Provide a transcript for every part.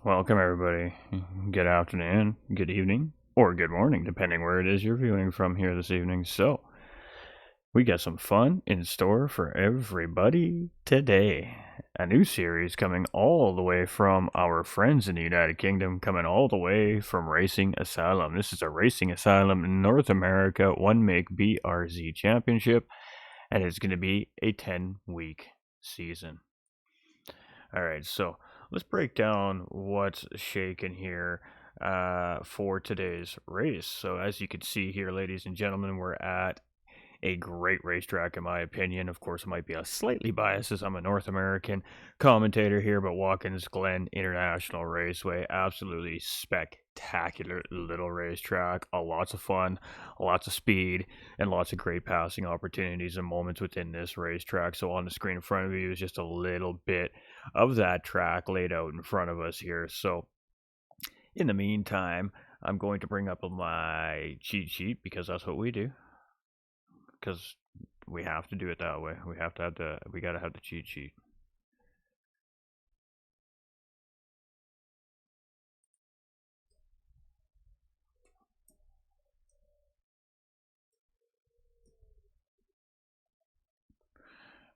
Welcome, everybody. Good afternoon, good evening, or good morning, depending where it is you're viewing from here this evening. So, we got some fun in store for everybody today. A new series coming all the way from our friends in the United Kingdom, coming all the way from Racing Asylum. This is a Racing Asylum North America 1-make BRZ Championship, and it's going to be a 10-week season. All right, so let's break down what's shaking here for today's race. So, as you can see here, ladies and gentlemen, we're at a great racetrack, in my opinion. Of course, it might be a slightly biased as I'm a North American commentator here, but Watkins Glen International Raceway, absolutely spectacular little racetrack. Lots of fun, lots of speed, and lots of great passing opportunities and moments within this racetrack. So on the screen in front of you is just a little bit of that track laid out in front of us here. So in the meantime, I'm going to bring up my cheat sheet because that's what we do. Because we have to do it that way. We gotta have the cheat sheet.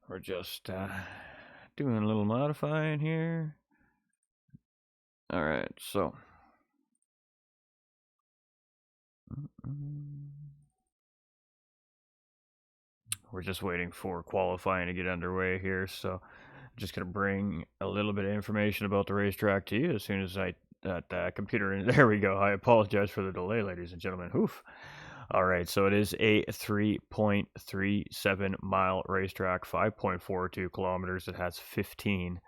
We're just doing a little modifying here. All right, so we're just waiting for qualifying to get underway here. So I'm just gonna bring a little bit of information about the racetrack to you as soon as that computer. There we go. I apologize for the delay, ladies and gentlemen. Oof. All right, so it is a 3.37 mile racetrack, 5.42 kilometers. It has 15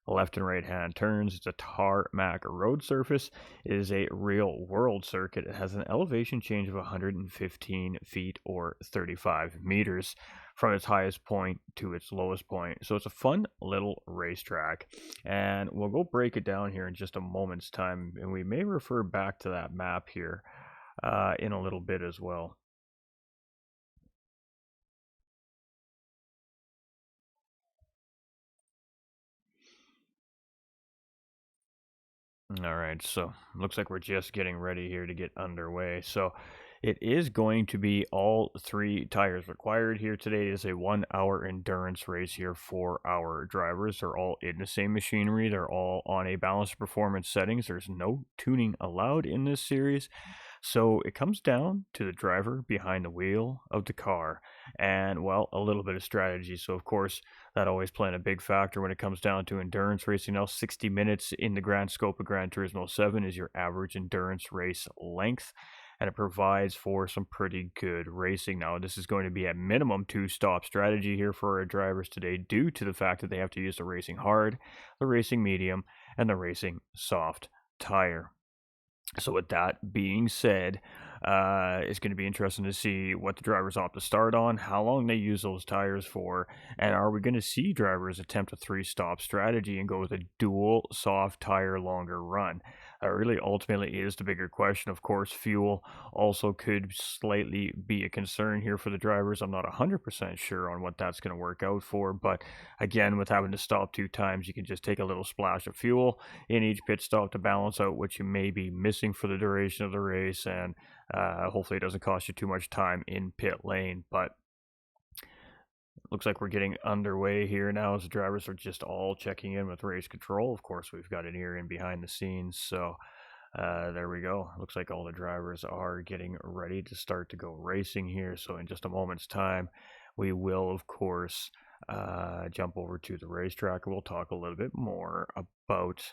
left and right hand turns. It's a tarmac road surface. It is a real world circuit. It has an elevation change of 115 feet or 35 meters from its highest point to its lowest point. So it's a fun little racetrack, and we'll go break it down here in just a moment's time, and we may refer back to that map here in a little bit as well. All right, so looks like we're just getting ready here to get underway. So it is going to be all three tires required here today. It is a 1 hour endurance race here for our drivers. They're all in the same machinery. They're all on a balanced performance settings. There's no tuning allowed in this series. So it comes down to the driver behind the wheel of the car and, well, a little bit of strategy. So, of course, that always playing a big factor when it comes down to endurance racing. Now, 60 minutes in the grand scope of Gran Turismo 7 is your average endurance race length, and it provides for some pretty good racing. Now, this is going to be at minimum 2-stop strategy here for our drivers today due to the fact that they have to use the racing hard, the racing medium, and the racing soft tire. So with that being said, it's going to be interesting to see what the drivers opt to start on, how long they use those tires for, and are we going to see drivers attempt a 3-stop strategy and go with a dual soft tire longer run? Really ultimately is the bigger question. Of course, fuel also could slightly be a concern here for the drivers. I'm not 100% sure on what that's going to work out for, but again, with having to stop 2 times, you can just take a little splash of fuel in each pit stop to balance out what you may be missing for the duration of the race, and hopefully it doesn't cost you too much time in pit lane. But looks like we're getting underway here now as the drivers are just all checking in with race control. Of course, we've got an ear in behind the scenes, so there we go. Looks like all the drivers are getting ready to start to go racing here. So in just a moment's time, we will, of course, jump over to the racetrack, and we'll talk a little bit more about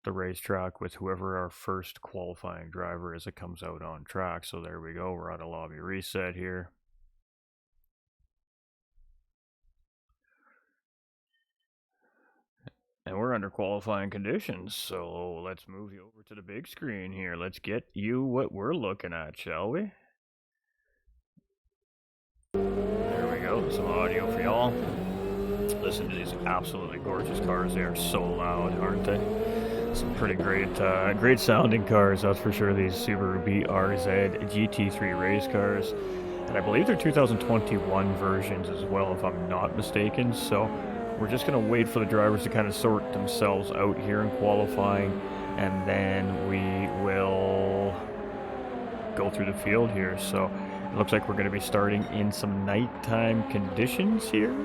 the racetrack with whoever our first qualifying driver is that comes out on track. So there we go. We're on a lobby reset here. And we're under qualifying conditions, so let's move you over to the big screen here. Let's get you what we're looking at, shall we? There we go, some audio for y'all. Listen to these absolutely gorgeous cars. They are so loud, aren't they? Some pretty great sounding cars, that's for sure. These Subaru BRZ GT3 race cars. And I believe they're 2021 versions as well, if I'm not mistaken. So we're just going to wait for the drivers to kind of sort themselves out here in qualifying. and then we will go through the field here. So it looks like we're going to be starting in some nighttime conditions here.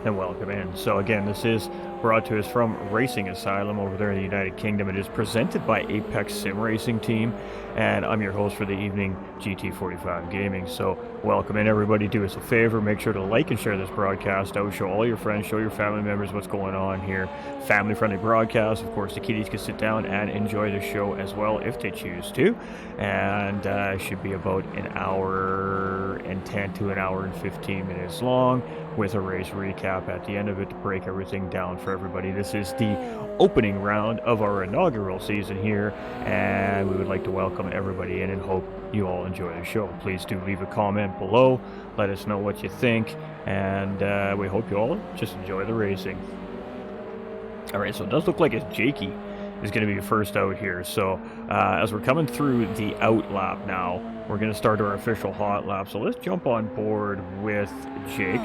And welcome in. So again, this is brought to us from Racing Asylum over there in the United Kingdom. It is presented by Apex Sim Racing Team, and I'm your host for the evening, GT45 Gaming. So welcome in, everybody. Do us a favor, make sure to like and share this broadcast out. Show all your friends, show your family members what's going on here. Family-friendly broadcast. Of course, the kiddies can sit down and enjoy the show as well if they choose to. And should be about an hour and 10 to an hour and 15 minutes long, with a race recap at the end of it to break everything down for everybody. This is the opening round of our inaugural season here, and we would like to welcome everybody in and hope you all enjoy the show. Please do leave a comment below, let us know what you think, and we hope you all just enjoy the racing. Alright, so it does look like it's Jakey is going to be first out here. So as we're coming through the out lap now, we're going to start our official hot lap. So let's jump on board with Jake.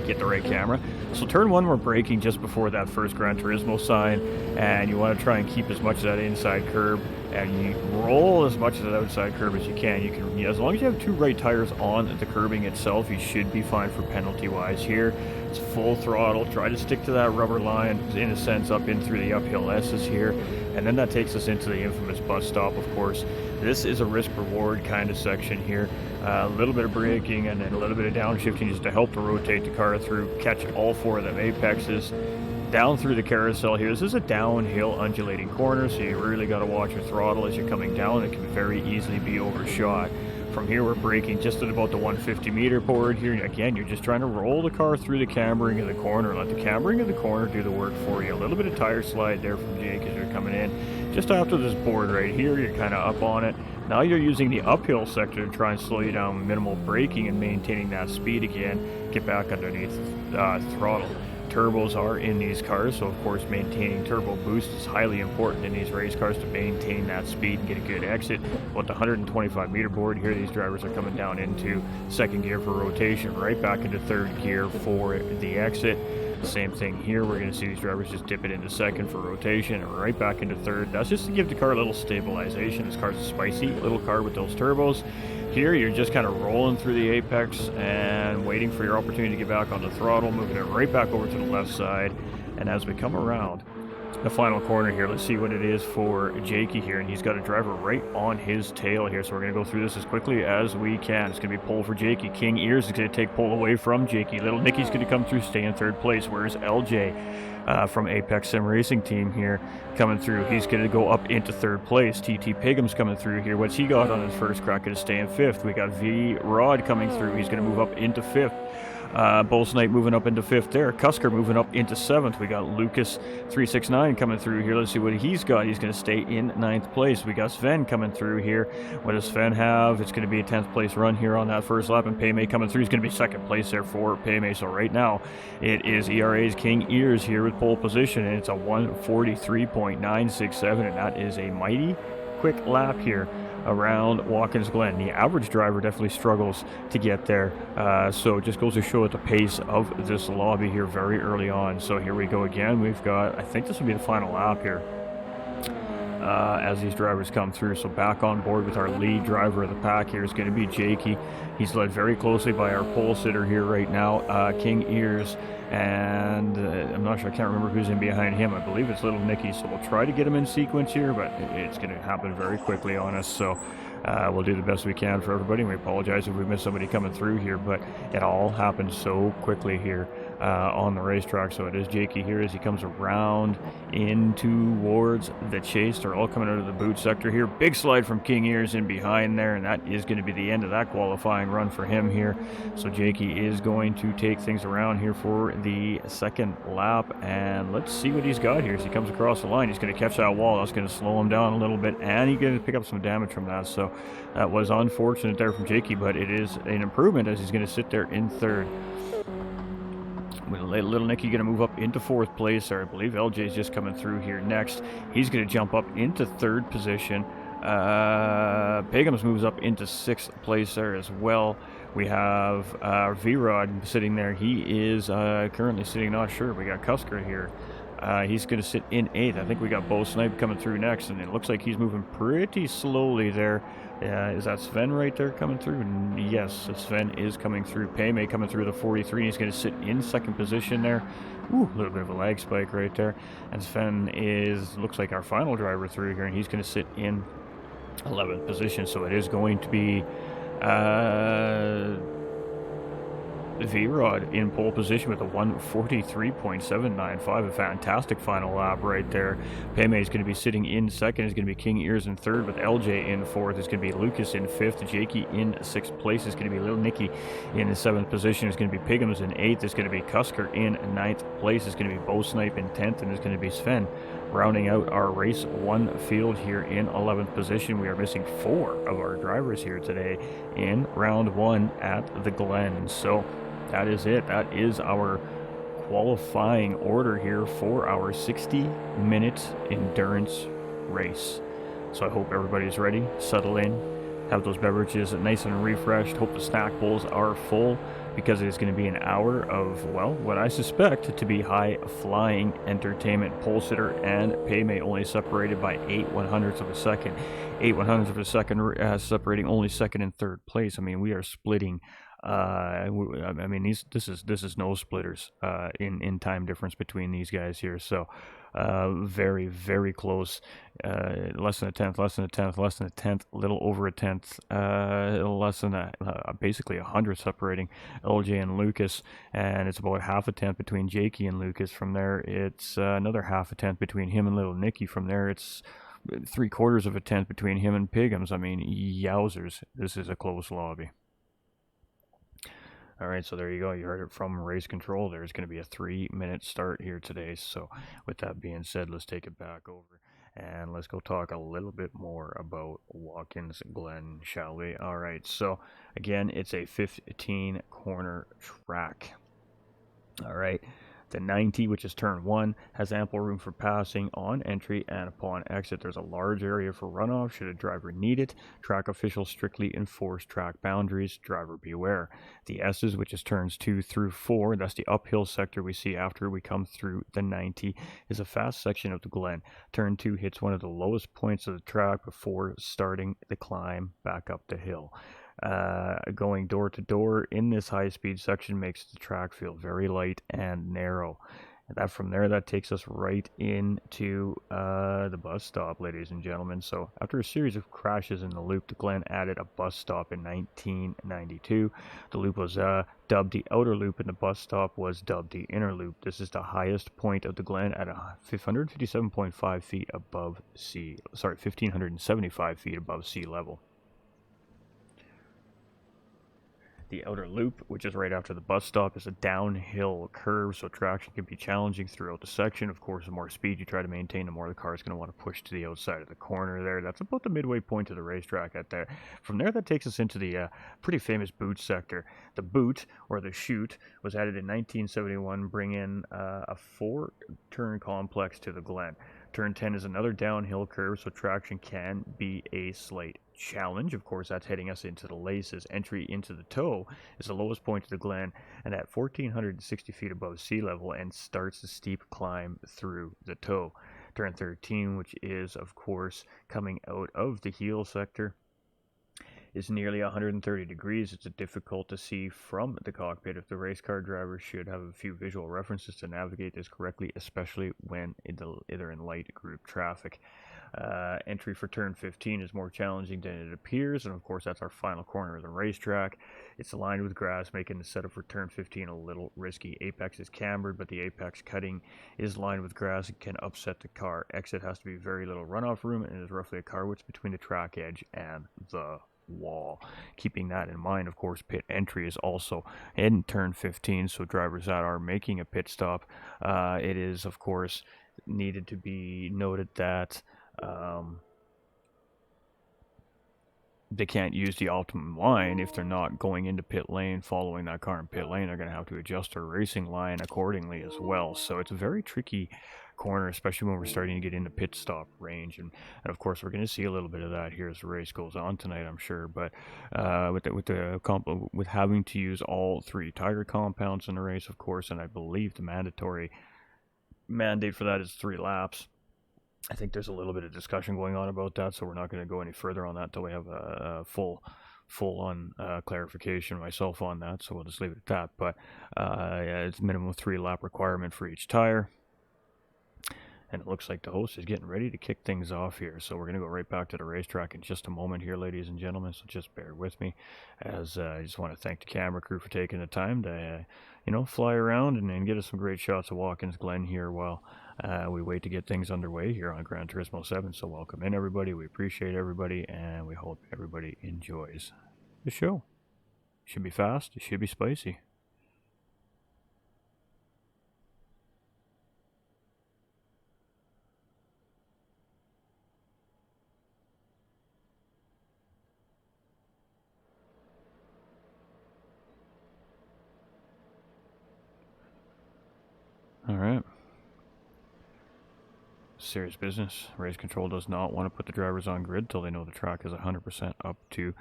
Get the right camera. So turn one, we're braking just before that first Gran Turismo sign, and you want to try and keep as much of that inside curb, and you roll as much of that outside curb as you can. You can, as long as you have two right tires on the curbing itself, you should be fine for penalty wise here. It's full throttle. Try to stick to that rubber line, in a sense, up in through the uphill S's here, and then that takes us into the infamous bus stop. Of course, this is a risk-reward kind of section here. A little bit of braking and then a little bit of downshifting just to help to rotate the car through, catch all four of them apexes. Down through the carousel here. This is a downhill undulating corner, so you really got to watch your throttle as you're coming down. It can very easily be overshot. From here, we're braking just at about the 150 meter board here. Again, you're just trying to roll the car through the cambering of the corner. Let the cambering of the corner do the work for you. A little bit of tire slide there from Jake as you're coming in. Just after this board right here, you're kind of up on it. Now you're using the uphill sector to try and slow you down, minimal braking and maintaining that speed again. Get back underneath throttle. Turbos are in these cars, so of course maintaining turbo boost is highly important in these race cars to maintain that speed and get a good exit. About the 125 meter board here, these drivers are coming down into second gear for rotation, right back into third gear for the exit. Same thing here, we're going to see these drivers just dip it into second for rotation and right back into third. That's just to give the car a little stabilization. This car's a spicy little car with those turbos. Here you're just kind of rolling through the apex and waiting for your opportunity to get back on the throttle, moving it right back over to the left side. And as we come around the final corner here, let's see what it is for Jakey here, and he's got a driver right on his tail here, so we're going to go through this as quickly as we can. It's going to be pole for Jakey. King Ears is going to take pole away from Jakey. Little Nicky's going to come through, stay in third place. Where's LJ from Apex Sim Racing Team here coming through? He's going to go up into third place. TT Pigham's coming through here. What's he got on his first crack? Going to stay in fifth. We got V Rod coming through. He's going to move up into fifth. Bulls Knight moving up into fifth there. Cusker moving up into seventh. We got Lucas369 coming through here. Let's see what he's got. He's going to stay in ninth place. We got Sven coming through here. What does Sven have? It's going to be a 10th place run here on that first lap, and Paymay coming through. He's going to be second place there for Paymay. So right now it is ERA's King Ears here with pole position, and it's a 143.967, and that is a mighty quick lap here around Watkins Glen. The average driver definitely struggles to get there, so it just goes to show at the pace of this lobby here very early on. So here we go again. We've got, I think this will be the final lap here as these drivers come through. So back on board with our lead driver of the pack here is going to be Jakey. He's led very closely by our pole sitter here right now, King Ears, and I'm not sure, I can't remember who's in behind him. I believe it's Little Nicky, so we'll try to get him in sequence here, but it's going to happen very quickly on us. So we'll do the best we can for everybody, and we apologize if we miss somebody coming through here, but it all happened so quickly here on the racetrack. So it is Jakey here as he comes around in towards the chase. They're all coming out of the boot sector here. Big slide from King Ears in behind there, and that is going to be the end of that qualifying run for him here. So Jakey is going to take things around here for the second lap, and let's see what he's got here as he comes across the line. He's going to catch that wall. That's going to slow him down a little bit, and he's going to pick up some damage from that. So that was unfortunate there from Jakey, but it is an improvement as he's going to sit there in third. Little Nicky going to move up into fourth place there. I believe LJ's just coming through here next. He's going to jump up into third position. Pagums moves up into sixth place there as well. We have V-Rod sitting there. He is currently sitting, not sure. We got Cusker here. He's going to sit in 8th. I think we got Bo Snipe coming through next, and it looks like he's moving pretty slowly there. Is that Sven right there coming through? Yes, Sven is coming through. Payme coming through the 43. He's going to sit in 2nd position there. Ooh, a little bit of a lag spike right there. And Sven looks like our final driver through here, and he's going to sit in 11th position. So it is going to be V-Rod in pole position with a 143.795, a fantastic final lap right there. Payme is going to be sitting in 2nd, is going to be King Ears in 3rd, with LJ in 4th, is going to be Lucas in 5th, Jakey in 6th place, is going to be Lil Nicky in 7th position, is going to be Piggums in 8th, is going to be Cusker in 9th place, is going to be Bo Snipe in 10th, and is going to be Sven rounding out our race 1 field here in 11th position. We are missing 4 of our drivers here today in round 1 at the Glen. So that is it. That is our qualifying order here for our 60-minute endurance race. So I hope everybody's ready, settle in, have those beverages nice and refreshed. Hope the snack bowls are full, because it's going to be an hour of, well, what I suspect to be high-flying entertainment. Pole sitter and Payme only separated by 8/100ths of a second. 8/100ths of a second separating only 2nd and 3rd place. I mean, we are splitting. I mean, this is no splitters in time difference between these guys here. So very, very close. Less than a tenth, less than a tenth, less than a tenth, a little over a tenth, less than basically 100 separating LJ and Lucas, and it's about half a tenth between Jakey and Lucas. From there, it's another half a tenth between him and Little Nicky. From there, it's 3/4 of a tenth between him and Piggums. I mean, yowzers, this is a close lobby. All right, so there you go. You heard it from Race Control. There's going to be a 3-minute start here today. So with that being said, let's take it back over and let's go talk a little bit more about Watkins Glen, shall we? All right, so again, it's a 15-corner track. All right. The 90, which is turn 1, has ample room for passing on entry, and upon exit there's a large area for runoff should a driver need it. Track officials strictly enforce track boundaries. Driver beware. The S's, which is turns 2 through 4, that's the uphill sector we see after we come through the 90, is a fast section of the Glen. Turn 2 hits one of the lowest points of the track before starting the climb back up the hill. Going door to door in this high-speed section makes the track feel very light and narrow. And from there, that takes us right into the bus stop, ladies and gentlemen. So after a series of crashes in the loop, the Glen added a bus stop in 1992. The loop was dubbed the outer loop, and the bus stop was dubbed the inner loop. This is the highest point of the Glen at 157.5 feet above 1,575 feet above sea level. The outer loop, which is right after the bus stop, is a downhill curve, so traction can be challenging throughout the section. Of course, the more speed you try to maintain, the more the car is going to want to push to the outside of the corner there. That's about the midway point of the racetrack at there. From there, that takes us into the pretty famous boot sector. The boot, or the chute, was added in 1971, bringing a 4-turn complex to the Glen. Turn 10 is another downhill curve, so traction can be a slight challenge. Of course, that's heading us into the laces. Entry into the toe is the lowest point of the Glen, and at 1,460 feet above sea level, and starts the steep climb through the toe. Turn 13, which is, of course, coming out of the heel sector, is nearly 130 degrees. It's difficult to see from the cockpit. If the race car driver should have a few visual references to navigate this correctly, especially when either in light group traffic. Entry for turn 15 is more challenging than it appears, and of course that's our final corner of the racetrack. It's lined with grass, making the setup for turn 15 a little risky. Apex is cambered, but the apex cutting is lined with grass and can upset the car. Exit has to be very little runoff room, and is roughly a car width between the track edge and the wall. Keeping that in mind, of course, pit entry is also in turn 15, so drivers that are making a pit stop, it is, of course, needed to be noted that they can't use the optimum line if they're not going into pit lane, following that car in pit lane. They're going to have to adjust their racing line accordingly as well. So it's a very tricky corner, especially when we're starting to get into pit stop range. And of course, we're going to see a little bit of that here as the race goes on tonight, I'm sure. But with having to use all 3 tire compounds in the race, of course, and I believe the mandatory mandate for that is 3 laps. I think there's a little bit of discussion going on about that, so we're not going to go any further on that until we have a full-on clarification myself on that, so we'll just leave it at that. But yeah, it's minimum 3 lap requirement for each tire. And it looks like the host is getting ready to kick things off here. So we're going to go right back to the racetrack in just a moment here, ladies and gentlemen. So just bear with me, as I just want to thank the camera crew for taking the time to, fly around and get us some great shots of Watkins Glen here while we wait to get things underway here on Gran Turismo 7. So welcome in, everybody. We appreciate everybody, and we hope everybody enjoys the show. It should be fast. It should be spicy. All right. Serious business. Race control does not want to put the drivers on grid till they know the track is 100% up to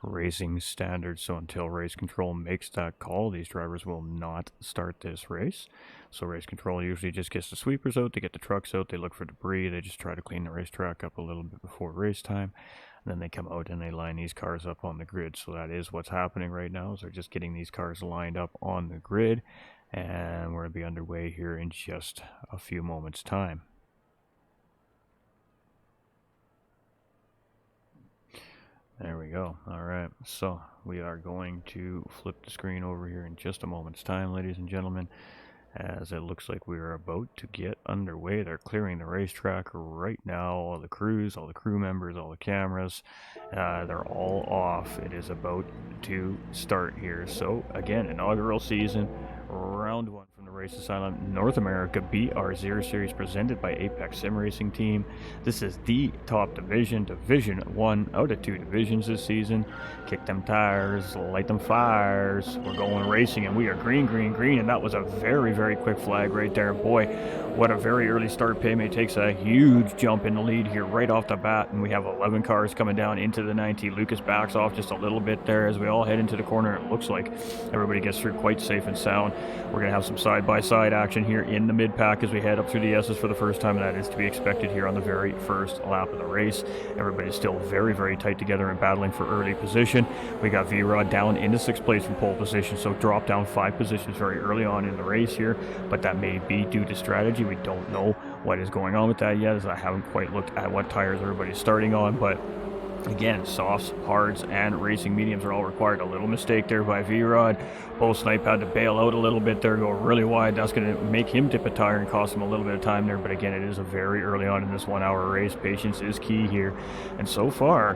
racing standards. So until race control makes that call, these drivers will not start this race. So race control usually just gets the sweepers out, they get the trucks out, they look for debris, they just try to clean the racetrack up a little bit before race time. And then they come out and they line these cars up on the grid. So that is what's happening right now, is they're just getting these cars lined up on the grid. And we're going to be underway here in just a few moments' time. There we go. All right, so we are going to flip the screen over here in just a moment's time, ladies and gentlemen, as it looks like we are about to get underway. They're clearing the racetrack right now. All the crews, all the crew members, all the cameras, they're all off. It is about to start here. So again, inaugural season, round 1 from the Race Asylum North America BRZ Series, presented by Apex Sim Racing Team. This is the top division, Division 1 out of 2 divisions this season. Kick them tires, light them fires. We're going racing, and we are green, green, green, and that was a very, very quick flag right there. Boy, what a very early start. Paymay takes a huge jump in the lead here right off the bat, and we have 11 cars coming down into the 90. Lucas backs off just a little bit there as we all head into the corner. It looks like everybody gets through quite safe and sound. We're going to have some side-by-side action here in the mid-pack as we head up through the S's for the first time, and that is to be expected here on the very first lap of the race. Everybody's still very, very tight together and battling for early position. We got V-Rod down into 6th place from pole position, so drop down 5 positions very early on in the race here, but that may be due to strategy. We don't know what is going on with that yet, as I haven't quite looked at what tires everybody's starting on, but again, softs, hards, and racing mediums are all required. A little mistake there by V-Rod. Bull Snipe had to bail out a little bit there, go really wide. That's going to make him dip a tire and cost him a little bit of time there. But again, it is a very early on in this 1 hour race. Patience is key here. And so far,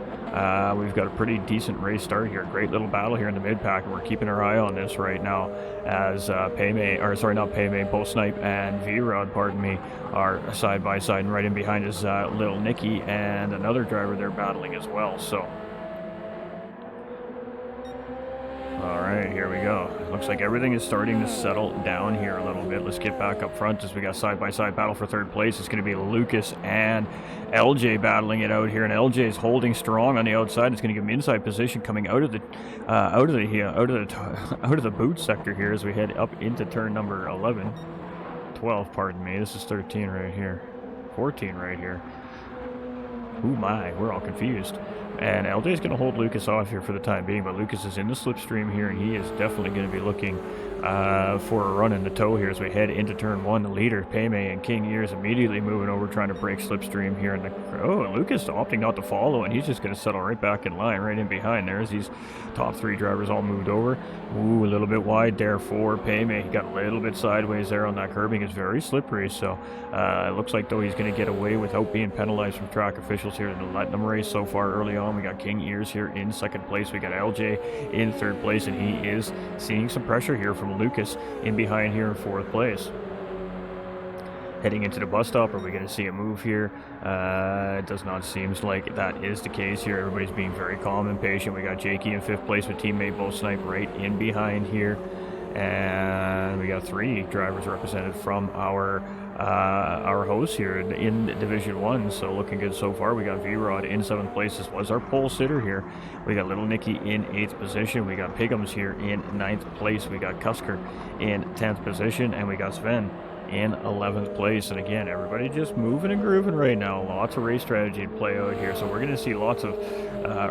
we've got a pretty decent race start here. Great little battle here in the mid-pack, and we're keeping our eye on this right now as Bull Snipe and V-Rod, pardon me, are side by side, and right in behind is Little Nicky and another driver they're battling as well. So, all right, here we go. Looks like everything is starting to settle down here a little bit. Let's get back up front as we got side-by-side battle for 3rd place. It's going to be Lucas and LJ battling it out here, and LJ is holding strong on the outside. It's going to give him inside position coming out of the boot sector here as we head up into turn number 12. Pardon me. This is 13 right here, 14 right here. Ooh my, we're all confused. And LJ is going to hold Lucas off here for the time being, but Lucas is in the slipstream here, and he is definitely going to be looking for a run in the toe here as we head into turn 1. The leader, Paymay and King Ears, immediately moving over, trying to break slipstream here. And Lucas opting not to follow, and he's just going to settle right back in line, right in behind there as these top 3 drivers all moved over. Ooh, a little bit wide there for Paymay. He got a little bit sideways there on that curbing. It's very slippery, so it looks like, though, he's going to get away without being penalized from track officials here to let them race so far early on. We got King Ears here in 2nd place. We got LJ in 3rd place, and he is seeing some pressure here from Lucas in behind here in 4th place. Heading into the bus stop, are we going to see a move here? It does not seem like that is the case here. Everybody's being very calm and patient. We got Jakey in 5th place with teammate Bo Snipe right in behind here. And we got 3 drivers represented from our host here in Division 1, so looking good so far. We got V-Rod in 7th place. This was our pole sitter here. We got Little Nicky in 8th position. We got Pigums here in 9th place. We got Cusker in 10th position, and we got Sven in 11th place. And again, everybody just moving and grooving right now. Lots of race strategy to play out here, so we're going to see lots of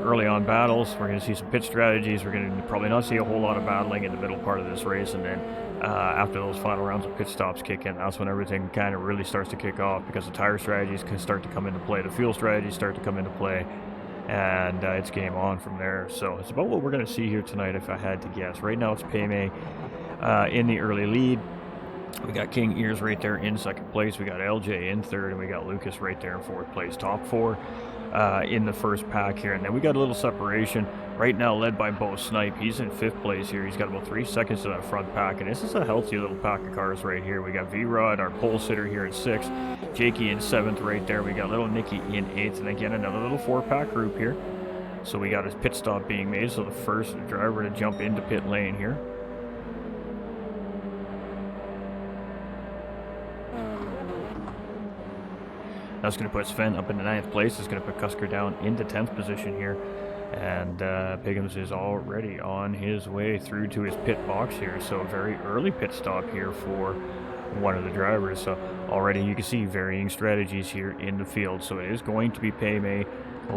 early on battles. We're going to see some pit strategies. We're going to probably not see a whole lot of battling in the middle part of this race, and then after those final rounds of pit stops kick in, that's when everything kind of really starts to kick off, because the tire strategies can start to come into play, the fuel strategies start to come into play, and it's game on from there. So it's about what we're going to see here tonight, if I had to guess. Right now it's Paymay in the early lead. We got King Ears right there in 2nd place. We got LJ in 3rd, and we got Lucas right there in 4th place. Top 4 in the first pack here. And then we got a little separation right now led by Bo Snipe. He's in 5th place here. He's got about 3 seconds to that front pack, and this is a healthy little pack of cars right here. We got V-Rod, our pole sitter, here in 6th. Jakey in 7th right there. We got Little Nicky in 8th, and again another little 4-pack group here. So we got his pit stop being made, so the first driver to jump into pit lane here. That's going to put Sven up into 9th place. It's going to put Cusker down into 10th position here. And Pigums is already on his way through to his pit box here. So a very early pit stop here for one of the drivers. So already you can see varying strategies here in the field. So it is going to be Paymay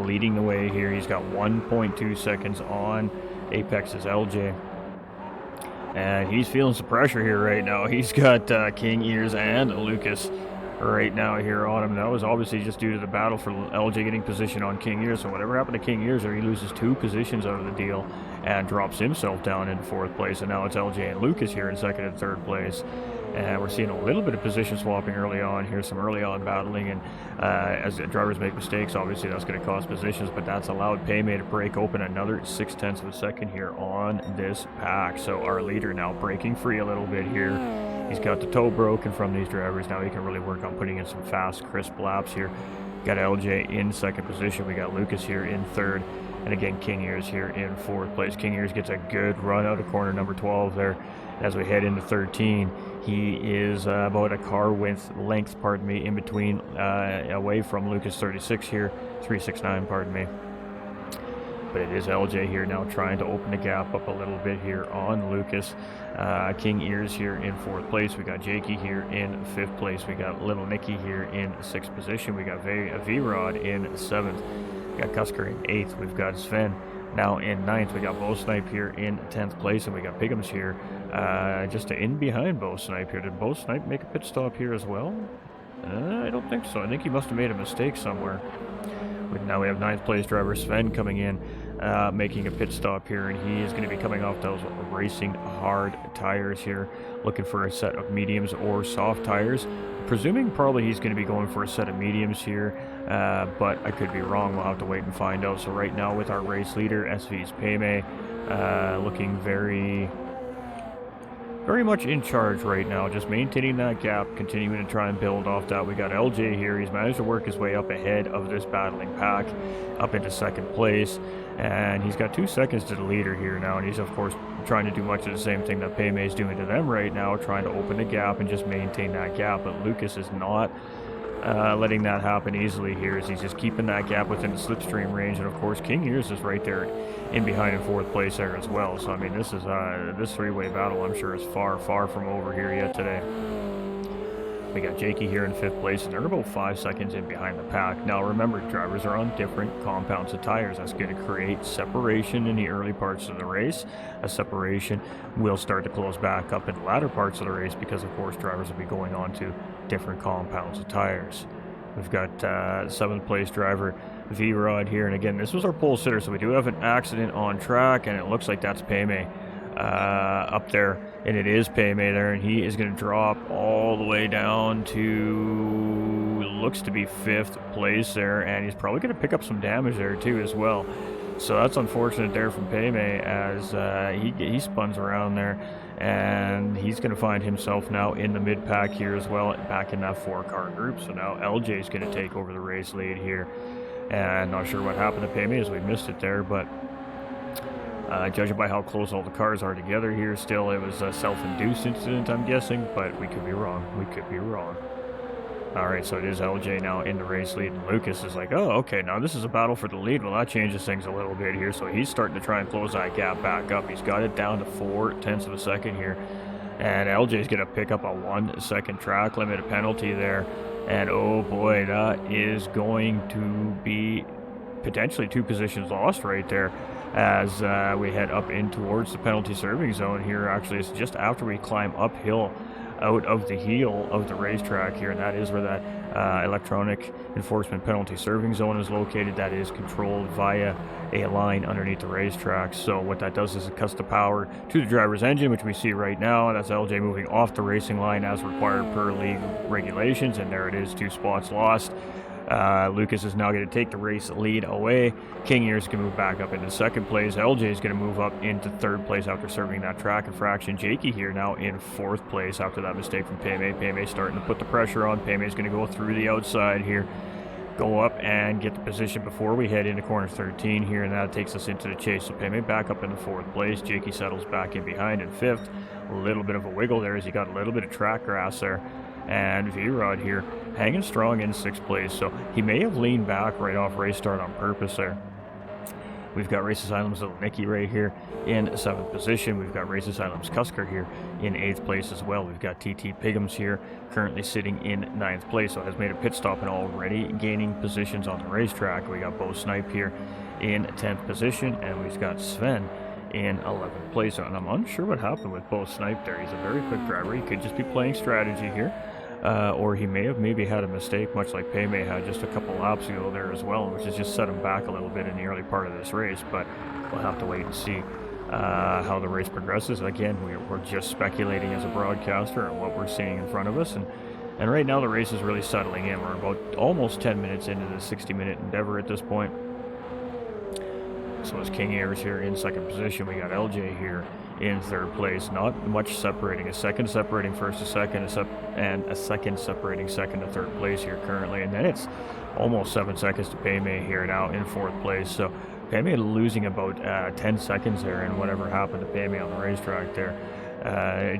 leading the way here. He's got 1.2 seconds on Apex's LJ. And he's feeling some pressure here right now. He's got King Ears and Lucas right now here on him. That was obviously just due to the battle for LJ getting position on King Ears. So whatever happened to King Ears there, he loses 2 positions out of the deal and drops himself down into 4th place. And now it's LJ and Lucas here in 2nd and 3rd place. And we're seeing a little bit of position swapping early on here, some early on battling, and as the drivers make mistakes, obviously that's going to cost positions, but that's allowed Paymay to break open another 0.6 of a second here on this pack. So our leader now breaking free a little bit here. He's got the toe broken from these drivers. Now he can really work on putting in some fast, crisp laps here. Got LJ in 2nd position. We got Lucas here in 3rd. And again, King Ears here in 4th place. King Ears gets a good run out of corner number 12 there. As we head into 13, he is about a car length, pardon me, in between, away from Lucas 36 here, 369, pardon me. But it is LJ here now trying to open the gap up a little bit here on Lucas. King Ears here in 4th place. We got Jakey here in 5th place. We got Little Nicky here in 6th position. We got V-Rod in 7th. We got Cusker in 8th. We've got Sven now in 9th. We got Bo Snipe here in 10th place, and we got Pigums here just in behind Bo Snipe here. Did Bo Snipe make a pit stop here as well? I don't think so. I think he must have made a mistake somewhere. But now we have 9th place driver Sven coming in, making a pit stop here, and he is going to be coming off those racing hard tires here, looking for a set of mediums or soft tires. Presuming probably he's going to be going for a set of mediums here, but I could be wrong. We'll have to wait and find out. So right now with our race leader, SV's Paymay, looking very much in charge right now, just maintaining that gap, continuing to try and build off that. We got LJ here. He's managed to work his way up ahead of this battling pack, up into 2nd place, and he's got 2 seconds to the leader here now, and he's of course trying to do much of the same thing that Paymay is doing to them right now, trying to open the gap and just maintain that gap. But Lucas is not letting that happen easily here, as he's just keeping that gap within the slipstream range. And of course King Ears is right there in behind in 4th place there as well. So I mean, this is this 3-way battle, I'm sure, is far from over here yet today. We got Jakey here in 5th place, and they're about 5 seconds in behind the pack. Now remember, drivers are on different compounds of tires. That's going to create separation in the early parts of the race. A separation will start to close back up in the latter parts of the race, because of course drivers will be going on to different compounds of tires. We've got 7th place driver V-Rod here, and again, this was our pole sitter, so we do have an accident on track, and it looks like that's Paymay up there, and it is Paymay there, and he is going to drop all the way down to, looks to be 5th place there, and he's probably going to pick up some damage there too as well. So that's unfortunate there from Paymay, as he spuns around there, and he's going to find himself now in the mid-pack here as well, back in that 4-car group. So now LJ is going to take over the race lead here, and not sure what happened to Payme as we missed it there, but judging by how close all the cars are together here, still it was a self-induced incident, I'm guessing, but we could be wrong. We could be wrong. All right, so it is LJ now in the race lead, and Lucas is like, oh, okay, now this is a battle for the lead. Well, that changes things a little bit here, so he's starting to try and close that gap back up. He's got it down to 0.4 of a second here, and LJ's going to pick up a 1-second track limit penalty there, and oh boy, that is going to be potentially 2 positions lost right there as we head up in towards the penalty serving zone here. Actually, it's just after we climb uphill out of the heel of the racetrack here, and that is where that electronic enforcement penalty serving zone is located. That is controlled via a line underneath the racetrack. So what that does is it cuts the power to the driver's engine, which we see right now, and that's LJ moving off the racing line as required per league regulations, and there it is, 2 spots lost. Lucas is now going to take the race lead away. King Ears can move back up into 2nd place. LJ is going to move up into 3rd place after serving that track infraction. Jakey here now in 4th place after that mistake from Payme. Payme starting to put the pressure on. Payme is going to go through the outside here, go up and get the position before we head into corner 13 here, and that takes us into the chase. So Payme back up into 4th place. Jakey settles back in behind in 5th. A little bit of a wiggle there as he got a little bit of track grass there. And V-Rod here hanging strong in 6th place, so he may have leaned back right off race start on purpose there. We've got Race Asylum's little Nicky right here in 7th position. We've got Race Asylum's Cusker here in 8th place as well. We've got TT Piggums here currently sitting in 9th place, so has made a pit stop and already gaining positions on the racetrack. We got Bo Snipe here in 10th position, and we've got Sven in 11th place, and I'm unsure what happened with Bo Snipe there. He's a very quick driver. He could just be playing strategy here, or he may have maybe had a mistake, much like Payme had just a couple laps ago there as well, which has just set him back a little bit in the early part of this race, but we'll have to wait and see how the race progresses. Again, we're just speculating as a broadcaster on what we're seeing in front of us, and right now the race is really settling in. We're about almost 10 minutes into the 60-minute endeavor at this point. So it's King Ayers here in 2nd position. We got LJ here in 3rd place. Not much separating. A second separating 1st to 2nd, and a second separating 2nd to 3rd place here currently. And then it's almost 7 seconds to Payme here now in 4th place. So Payme losing about 10 seconds there, and whatever happened to Payme on the racetrack there.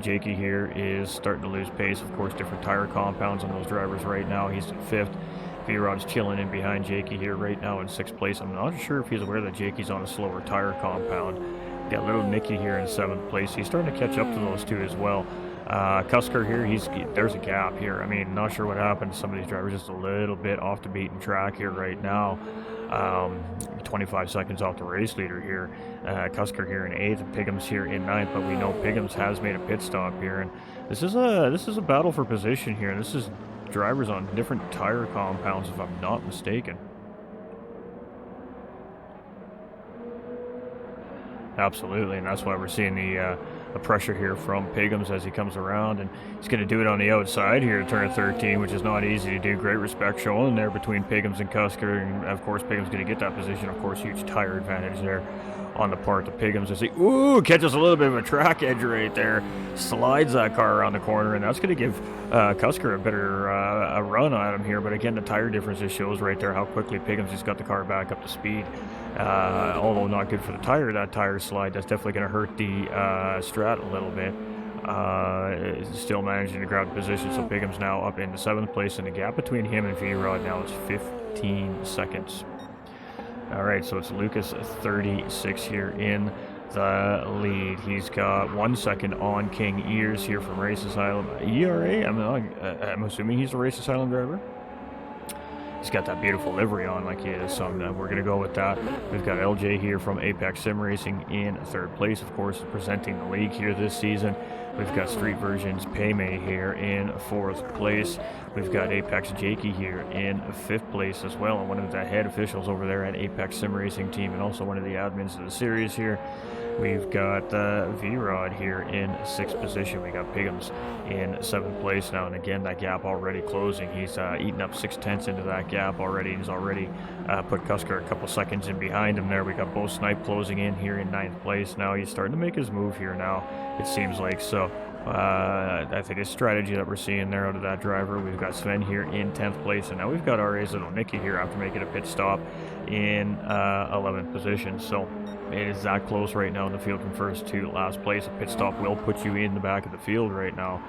Jakey here is starting to lose pace. Of course, different tire compounds on those drivers right now. He's in 5th. V-Rod's chilling in behind Jakey here right now in 6th place. I'm not sure if he's aware that Jakey's on a slower tire compound. Got little Nicky here in 7th place. He's starting to catch up to those two as well. Cusker here, there's a gap here. I mean, not sure what happened to some of these drivers, just a little bit off the beaten track here right now. 25 seconds off the race leader here. Cusker here in 8th, and Piggums here in 9th, but we know Piggums has made a pit stop here, and this is a battle for position here. This is drivers on different tire compounds, if I'm not mistaken. Absolutely, and that's why we're seeing the pressure here from Piggums as he comes around, and he's going to do it on the outside here at turn 13, which is not easy to do. Great respect shown there between Piggums and Cusker, and of course Piggums going to get that position. Of course, huge tire advantage there on the part of Piggums as he catches a little bit of a track edge right there, slides that car around the corner, and that's going to give Cusker a better a run on him here. But again, the tire difference just shows right there how quickly Piggums has got the car back up to speed. Although not good for the tire, that tire slide, that's definitely going to hurt the Strat a little bit. Still managing to grab the position, so Piggums now up into 7th place, and the gap between him and V-Rod now is 15 seconds. All right, so it's Lucas 36 here in the lead. He's got 1 second on King Ears here from Race Asylum. ERA, I'm assuming he's a Race Asylum driver. He's got that beautiful livery on like he is, so we're going to go with that. We've got LJ here from Apex Sim Racing in 3rd place, of course, presenting the league here this season. We've got Street Versions Payme here in 4th place. We've got Apex Jakey here in 5th place as well, and one of the head officials over there at Apex Sim Racing team, and also one of the admins of the series here. we've got V-Rod here in 6th position. We got Piggums in 7th place now, and again, that gap already closing. He's eaten up 6/10 into that gap already. He's already put Cusker a couple seconds in behind him there. We got Bo Snipe closing in here in 9th place now. He's starting to make his move here now, it seems like. So I think a strategy that we're seeing there out of that driver. We've got Sven here in 10th place, and now we've got RA's little Nicky here after making a pit stop in 11th position. So it is that close right now in the field from first to last place. A pit stop will put you in the back of the field right now.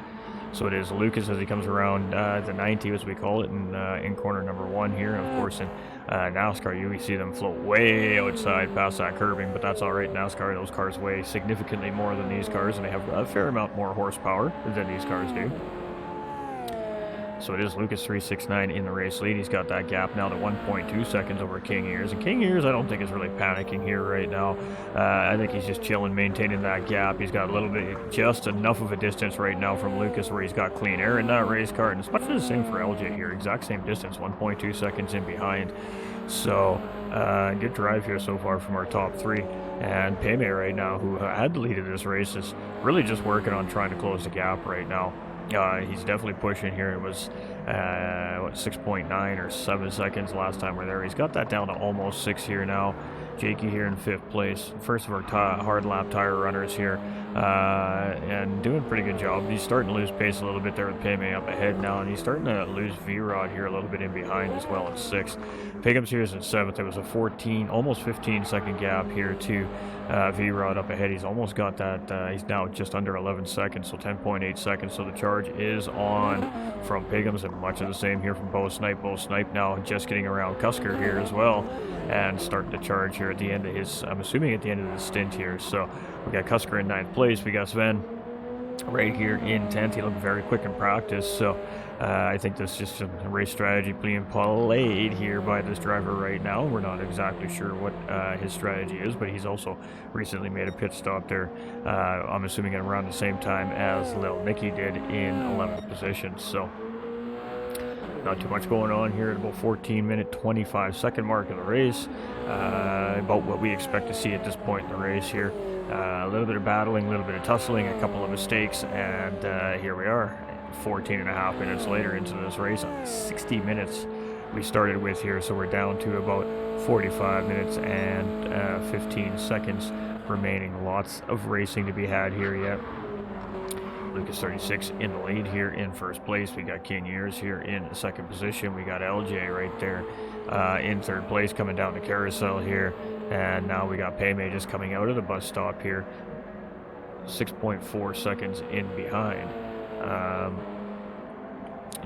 So it is Lucas as he comes around the 90, as we call it, in corner number 1 here. And of course, in NASCAR, you see them float way outside past that curbing, but that's all right. NASCAR, those cars weigh significantly more than these cars, and they have a fair amount more horsepower than these cars do. So it is Lucas 369 in the race lead. He's got that gap now to 1.2 seconds over King Ears. And King Ears, I don't think is really panicking here right now. I think he's just chilling, maintaining that gap. He's got a little bit, just enough of a distance right now from Lucas where he's got clean air in that race car. And it's much the same for LJ here. Exact same distance, 1.2 seconds in behind. So good drive here so far from our top 3. And Payme right now, who had the lead of this race, is really just working on trying to close the gap right now. He's definitely pushing here. It was 6.9 or 7 seconds last time we're there. He's got that down to almost 6 here now. Jakey here in 5th place. First of our hard lap tire runners here, and doing a pretty good job. He's starting to lose pace a little bit there with Payme up ahead now, and he's starting to lose V-Rod here a little bit in behind as well in 6th. Piggums here is in 7th. It was a 14, almost 15 second gap here to V-Rod up ahead. He's almost got that. He's now just under 11 seconds, so 10.8 seconds. So the charge is on from Piggums, and much of the same here from Bo Snipe. Bo Snipe now just getting around Cusker here as well, and starting to charge here at the end of his, I'm assuming at the end of the stint here. So we got Cusker in 9th place. We got Sven right here in 10th. He looked very quick in practice, so I think this is just a race strategy being played here by this driver right now. We're not exactly sure what his strategy is, but he's also recently made a pit stop there. I'm assuming at around the same time as Lil Nicky did in 11th position. So not too much going on here at about 14-minute, 25-second mark of the race. About what we expect to see at this point in the race here. A little bit of battling, a little bit of tussling, a couple of mistakes, and here we are, 14 and a half minutes later into this race. 60 minutes we started with here, so we're down to about 45 minutes and 15 seconds remaining. Lots of racing to be had here yet. Lucas 36 in the lead here in 1st place. We got King Ears here in 2nd position. We got LJ right there in 3rd place, coming down the carousel here. And now we got Payme just coming out of the bus stop here, 6.4 seconds in behind.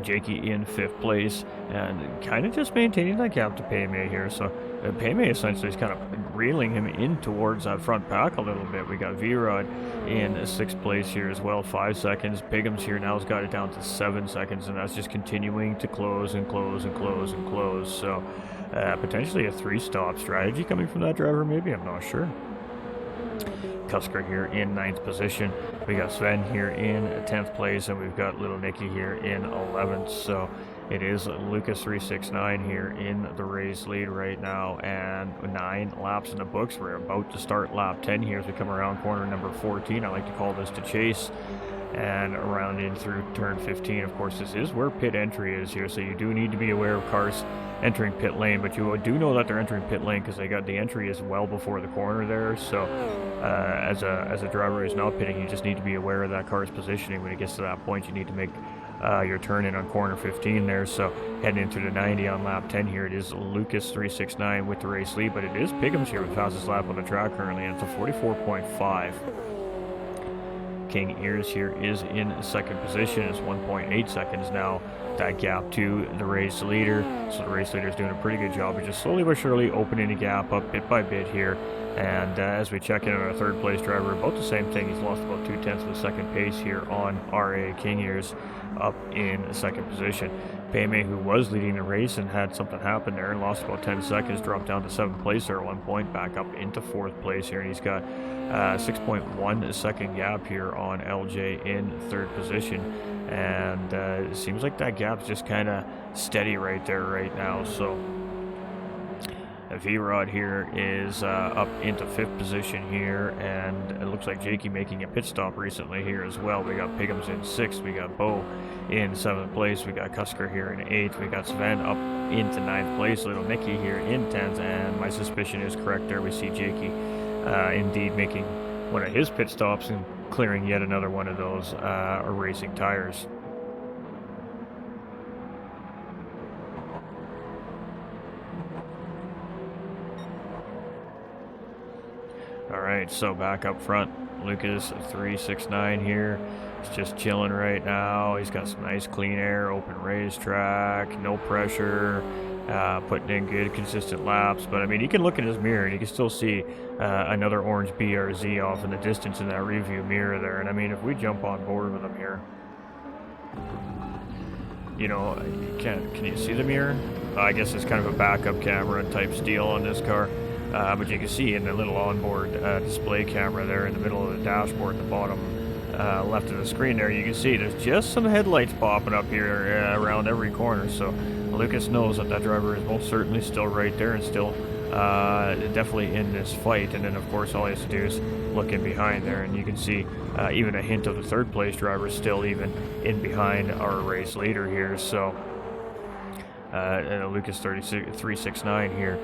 Jakey in 5th place, and kind of just maintaining that gap to Payme here. So Payme essentially is kind of reeling him in towards that front pack a little bit. We got V-Rod in 6th place here as well, 5 seconds. Piggums here now has got it down to 7 seconds, and that's just continuing to close and close and close and close. So potentially a 3-stop strategy coming from that driver, maybe, I'm not sure. Cusker here in 9th position. We got Sven here in 10th place, and we've got Little Nicky here in 11th. So it is Lucas 369 here in the race lead right now, and 9 laps in the books. We're about to start lap 10 here as we come around corner number 14. I like to call this to chase, and around in through turn 15. Of course, this is where pit entry is here, so you do need to be aware of cars entering pit lane, but you do know that they're entering pit lane because they got the entry is well before the corner there. So as a driver who's not pitting, you just need to be aware of that car's positioning. When it gets to that point, you need to make your turn in on corner 15 there. So heading into the 90 on lap 10 here, it is Lucas 369 with the race lead, but it is Piggums here with fastest lap on the track currently, and it's a 44.5. King Ears here is in 2nd position. It's 1.8 seconds now, that gap to the race leader. So the race leader is doing a pretty good job of just slowly but surely opening the gap up bit by bit here. And as we check in on our 3rd place driver, about the same thing. He's lost about 0.2 of a second pace here on RA King Ears, up in 2nd position. Payme, who was leading the race and had something happen there and lost about 10 seconds, dropped down to 7th place there at one point, back up into 4th place here, and he's got 6.1 second gap here on LJ in 3rd position. And it seems like that gap's just kind of steady right there right now. So V-Rod here is up into 5th position here, and it looks like Jakey making a pit stop recently here as well. We got Piggums in 6th, we got Bo in 7th place, we got Cusker here in 8th, we got Sven up into 9th place, Little Nicky here in 10th, and my suspicion is correct there. We see Jakey indeed making one of his pit stops and clearing yet another one of those racing tires. Alright, so back up front, Lucas 369 here. He's just chilling right now. He's got some nice clean air, open racetrack, no pressure, putting in good consistent laps. But I mean, he can look in his mirror and he can still see another orange BRZ off in the distance in that review mirror there. And I mean, if we jump on board with him here, you know, can you see the mirror? I guess it's kind of a backup camera type deal on this car. But you can see in the little onboard display camera there in the middle of the dashboard at the bottom left of the screen there, you can see there's just some headlights popping up here around every corner. So Lucas knows that that driver is most certainly still right there and still definitely in this fight. And then of course all he has to do is look in behind there, and you can see even a hint of the 3rd place driver still even in behind our race leader here. So Lucas 369 here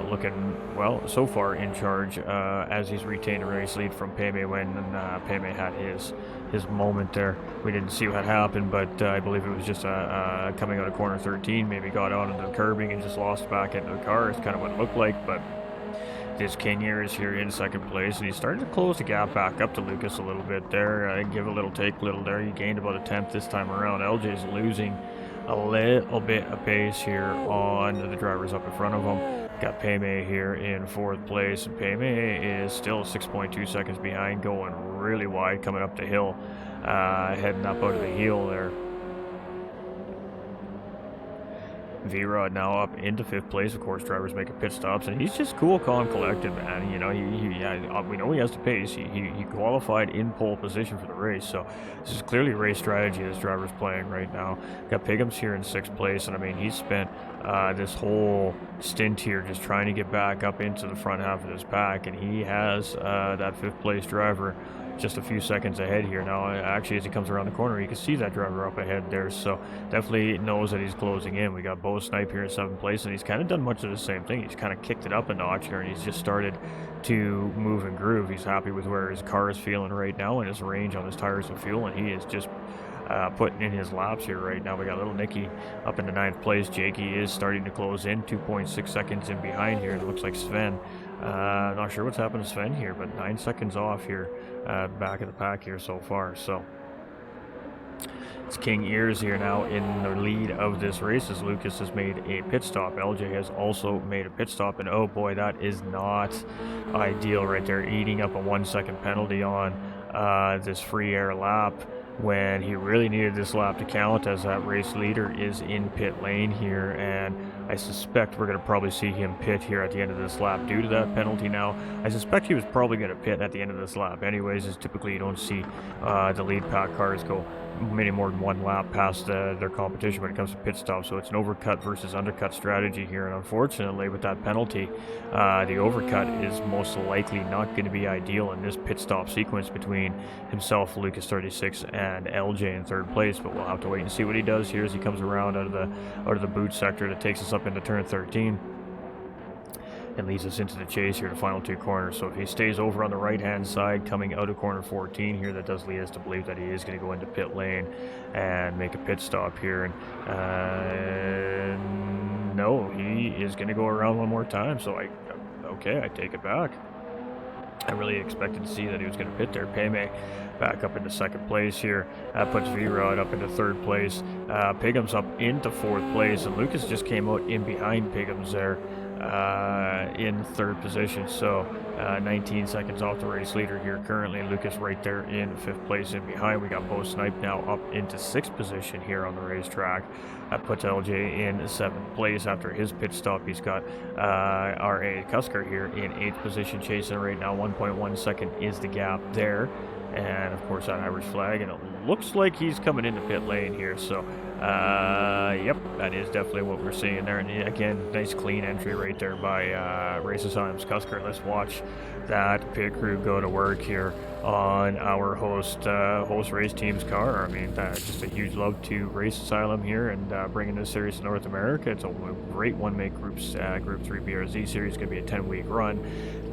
looking, well, so far in charge as he's retained a race lead from Peme when Peme had his moment there. We didn't see what happened, but I believe it was just coming out of corner 13, maybe got out into the curbing and just lost back into the car. It's kind of what it looked like, but this Kingier is here in 2nd place, and he's starting to close the gap back up to Lucas a little bit there. Give a little, take a little there. He gained about a 10th this time around. LJ's losing a little bit of pace here on the drivers up in front of him. Got Peme here in 4th place, and Peme is still 6.2 seconds behind, going really wide coming up the hill, heading up out of the heel there. V-Rod now up into 5th place. Of course, drivers making pit stops, and he's just cool, calm, collected, man. You know, we know he has the pace. He qualified in pole position for the race, so this is clearly race strategy this driver's playing right now. Got Piggums here in 6th place, and I mean, he's spent this whole stint here just trying to get back up into the front half of this pack, and he has that 5th place driver just a few seconds ahead here. Now actually, as he comes around the corner, you can see that driver up ahead there, so definitely knows that he's closing in. We got Bo Snipe here in 7th place, and he's kind of done much of the same thing. He's kind of kicked it up a notch here, and he's just started to move and groove. He's happy with where his car is feeling right now and his range on his tires and fuel, and he is just putting in his laps here right now. We got Little Nicky up in the 9th place. Jakey is starting to close in, 2.6 seconds in behind here. It looks like Sven, not sure what's happened to Sven here, but 9 seconds off here, back of the pack here so far. So it's King Ears here now in the lead of this race as Lucas has made a pit stop. LJ has also made a pit stop, and oh boy, that is not ideal right there, eating up a 1 second penalty on this free air lap when he really needed this lap to count, as that race leader is in pit lane here, and I suspect we're going to probably see him pit here at the end of this lap due to that penalty. Now I suspect he was probably going to pit at the end of this lap anyways, as typically you don't see the lead pack cars go many more than one lap past their competition when it comes to pit stops. So it's an overcut versus undercut strategy here, and unfortunately with that penalty, the overcut is most likely not going to be ideal in this pit stop sequence between himself, Lucas 36, and LJ in 3rd place. But we'll have to wait and see what he does here as he comes around out of the boot sector that takes us up into turn 13 and leads us into the chase here, the final 2 corners. So if he stays over on the right hand side coming out of corner 14 here, that does lead us to believe that he is going to go into pit lane and make a pit stop here. And no, he is going to go around one more time. So I take it back. I really expected to see that he was going to pit there. Peme back up into 2nd place here. That puts V-Rod up into 3rd place. Piggums up into 4th place, and Lucas just came out in behind Piggums there in 3rd position. So 19 seconds off the race leader here currently. Lucas right there in 5th place in behind. We got Bo Snipe now up into 6th position here on the racetrack. That puts LJ in 7th place after his pit stop. He's got R.A. Cusker here in 8th position chasing right now. 1.1 second is the gap there. And of course that Irish flag, and it looks like he's coming into pit lane here. So, yep, that is definitely what we're seeing there. And again, nice clean entry right there by Race Asylum's Cusker. Let's watch that pit crew go to work here on our host race team's car. I mean, just a huge love to Race Asylum here and bringing this series to North America. It's a great one-make Group 3 BRZ series. It's going to be a 10-week run.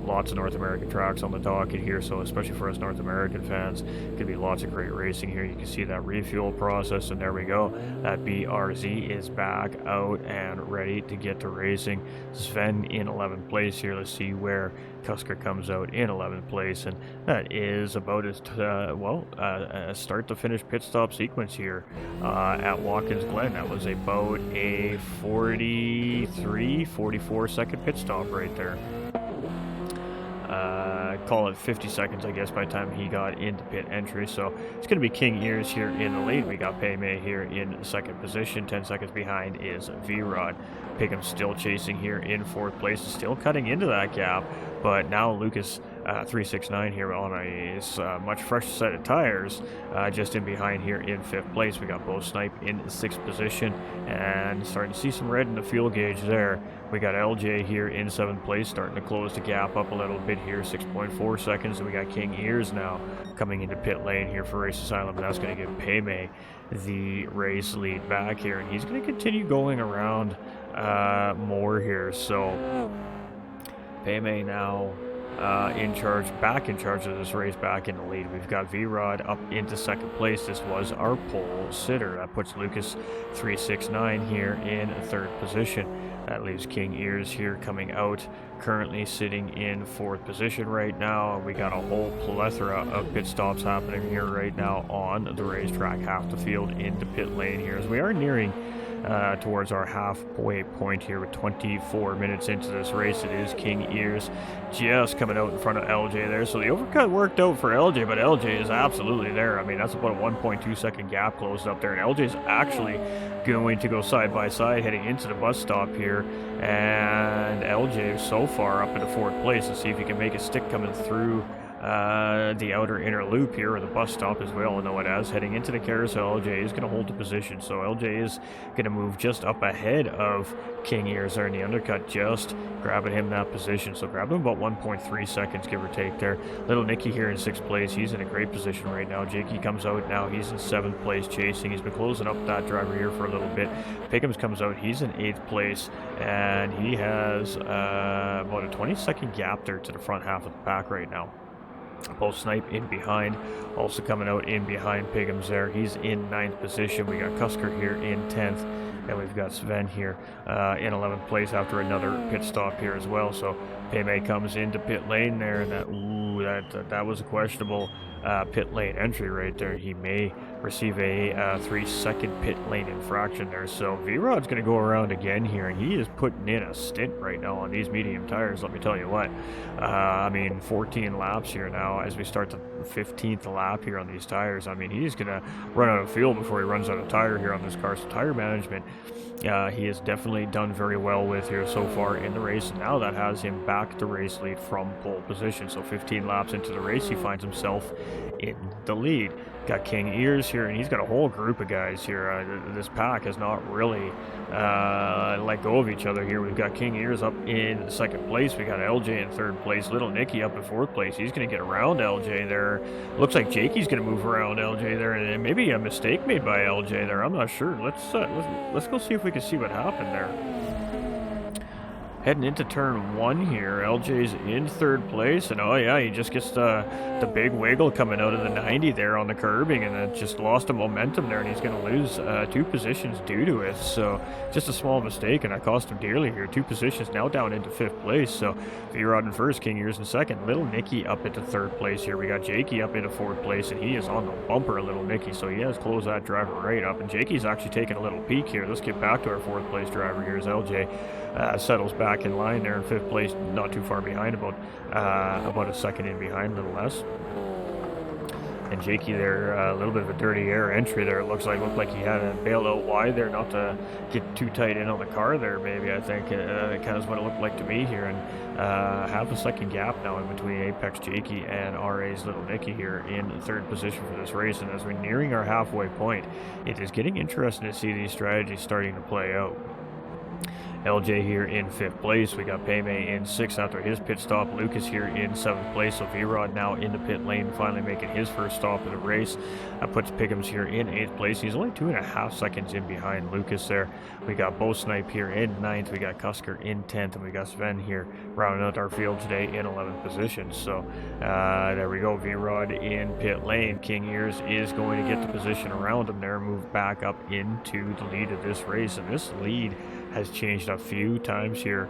Lots of North American tracks on the docket here, so especially for us North American fans, could be lots of great racing here. You can see that refuel process, and there we go. That BRZ is back out and ready to get to racing. Sven in 11th place here. Let's see where Cusker comes out in 11th place, and that is about as a start to finish pit stop sequence here at Watkins Glen. That was about a 44 second pit stop right there. Call it 50 seconds, I guess, by the time he got into pit entry. So it's going to be King Ears here in the lead. We got Paymay here in second position. 10 seconds behind is V-Rod. Pickham's still chasing here in fourth place, still cutting into that gap. But now Lucas 369 here on a much fresher set of tires, just in behind here in fifth place. We got Bo Snipe in sixth position and starting to see some red in the fuel gauge there. We got LJ here in seventh place, starting to close the gap up a little bit here, 6.4 seconds. And we got King Ears now coming into pit lane here for Race Asylum. And that's going to give Paymay the race lead back here, and he's going to continue going around more here. So Paymay now back in charge of this race, back in the lead. We've got V-Rod up into second place. This was our pole sitter. That puts Lucas 369 here in third position. That leaves King Ears here coming out, currently sitting in fourth position right now. We got a whole plethora of pit stops happening here right now on the racetrack. Half the field into pit lane here as we are nearing towards our halfway point here with 24 minutes into this race. It is King Ears just coming out in front of LJ there. So the overcut worked out for LJ, but LJ is absolutely there. I mean, that's about a 1.2 second gap closed up there. And LJ is actually going to go side by side heading into the bus stop here. And LJ so far up into fourth place. Let's see if he can make a stick coming through the outer inner loop here, or the bus stop as we all know it as, heading into the carousel. LJ is going to hold the position, so LJ is going to move just up ahead of King Ears there in the undercut, just grabbing him that position. So grabbing him about 1.3 seconds, give or take there. Little Nicky here in sixth place. He's in a great position right now. Jakey comes out now. He's in seventh place chasing. He's been closing up that driver here for a little bit. Pickham's comes out. He's in eighth place, and he has about a 20-second gap there to the front half of the pack right now. Bo Snipe in behind, also coming out in behind Piggums there. He's in ninth position. We got Cusker here in 10th, and we've got Sven here in 11th place after another pit stop here as well. So Paymay comes into pit lane there, and that was a questionable pit lane entry right there. He may receive a 3-second pit lane infraction there. So V-Rod's going to go around again here, and he is putting in a stint right now on these medium tires. Let me tell you what. I mean, 14 laps here now as we start the 15th lap here on these tires. I mean, he's going to run out of fuel before he runs out of tire here on this car. So tire management, he has definitely done very well with here so far in the race. And now that has him back to race lead from pole position. So 15 laps into the race, he finds himself in the lead. Got King Ears here, and he's got a whole group of guys here. This pack has not really let go of each other here. We've got King Ears up in second place. We got LJ in third place. Little Nicky up in fourth place. He's going to get around LJ there. Looks like Jakey's going to move around LJ there, and maybe a mistake made by LJ there. I'm not sure. Let's go see if we can see what happened there. Heading into turn one here, LJ's in third place, and oh yeah, he just gets the big wiggle coming out of the 90 there on the curbing, and then just lost the momentum there, and he's going to lose 2 positions due to it. So just a small mistake, and that cost him dearly here. 2 positions now down into 5th place. So V-Rod in first, King Ears in second. Little Nicky up into 3rd place here. We got Jakey up into 4th place, and he is on the bumper, Little Nicky. So he has closed that driver right up, and Jakey's actually taking a little peek here. Let's get back to our 4th place driver here as LJ settles back in line there in 5th place, not too far behind, about a second in behind, a little less. And Jakey there, a little bit of a dirty air entry there. It looked like he had a bail out wide there, not to get too tight in on the car there. Maybe I think it kind of is what it looked like to me here. And half a second gap now in between Apex Jakey and RA's Little Nicky here in third position for this race. And as we're nearing our halfway point, it is getting interesting to see these strategies starting to play out. LJ here in 5th place. We got Payme in 6th after his pit stop. Lucas here in 7th place. So V-Rod now in the pit lane, finally making his first stop of the race. That puts Pickham's here in 8th place. He's only 2.5 seconds in behind Lucas there. We got Bo Snipe here in 9th. We got Cusker in 10th. And we got Sven here rounding out our field today in 11th position. So there we go. V-Rod in pit lane. King Ears is going to get the position around him there, move back up into the lead of this race. And this lead has changed a few times here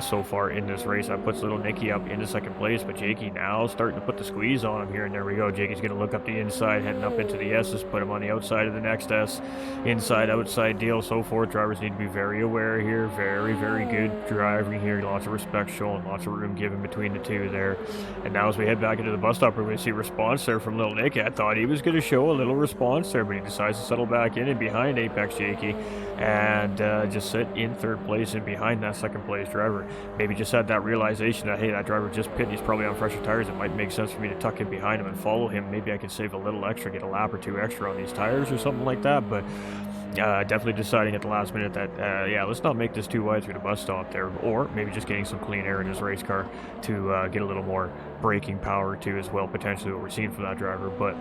so far in this race. That puts Little Nicky up into 2nd place, but Jakey now starting to put the squeeze on him here, and there we go. Jakey's going to look up the inside, heading up into the S's, put him on the outside of the next S, inside, outside deal, so forth. Drivers need to be very aware here, very, very good driving here, lots of respect shown, lots of room given between the two there. And now as we head back into the bus stop, we're going to see response there from Little Nicky. I thought he was going to show a little response there, but he decides to settle back in and behind Apex Jakey, and just sit in 3rd place and behind that 2nd place driver. Maybe just had that realization that, hey, that driver just pitted, he's probably on fresher tires. It might make sense for me to tuck in behind him and follow him. Maybe I can save a little extra, get a lap or 2 extra on these tires or something like that. But definitely deciding at the last minute that, yeah, let's not make this too wide through the bus stop there, or maybe just getting some clean air in his race car to get a little more braking power too as well, potentially what we're seeing from that driver. But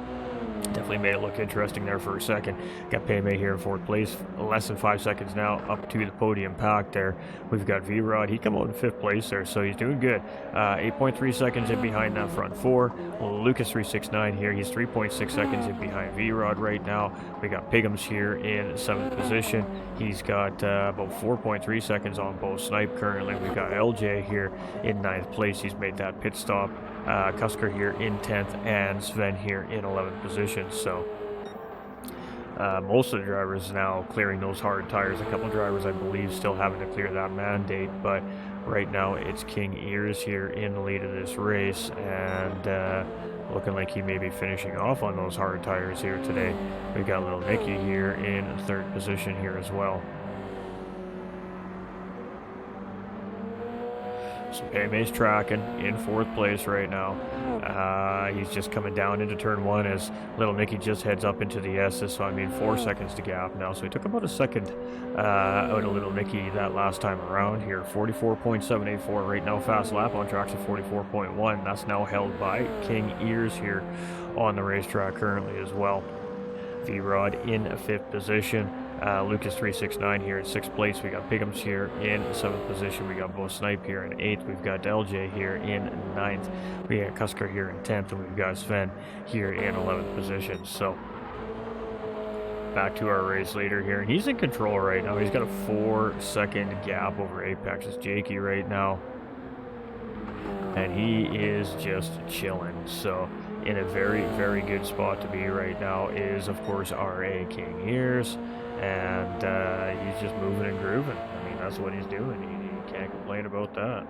definitely made it look interesting there for a second. Got Payme here in 4th place, less than 5 seconds now up to the podium pack there. We've got V-Rod, he come out in 5th place there, so he's doing good. 8.3 seconds in behind that front 4. Lucas 369 here, he's 3.6 seconds in behind V-Rod right now. We got Piggums here in 7th position. He's got about 4.3 seconds on Bo Snipe currently. We've got LJ here in 9th place. He's made that pit stop. Cusker here in 10th, and Sven here in 11th position. So most of the drivers now clearing those hard tires. A couple drivers, I believe, still having to clear that mandate, but right now it's King Ears here in the lead of this race, and looking like he may be finishing off on those hard tires here today. We got Little Nicky here in 3rd position here as well. So Payme's tracking in 4th place right now. He's just coming down into turn 1 as Little Nicky just heads up into the S's. So I mean 4 seconds to gap now. So he took about a second out of Little Nicky that last time around here. 44.784 right now. Fast lap on tracks of 44.1. That's now held by King Ears here on the racetrack currently as well. V-Rod in 5th position. Lucas 369 here in 6th place. We got Piggums here in 7th position. We got Bo Snipe here in 8th. We've got LJ here in 9th. We got Cusker here in 10th, and we've got Sven here in 11th position. So back to our race leader here, and he's in control right now. He's got a 4-second gap over Apex's Jakey right now, and he is just chilling. So in a very, very good spot to be right now is, of course, RA King Ears. And he's just moving and grooving. I mean, that's what he's doing. He can't complain about that.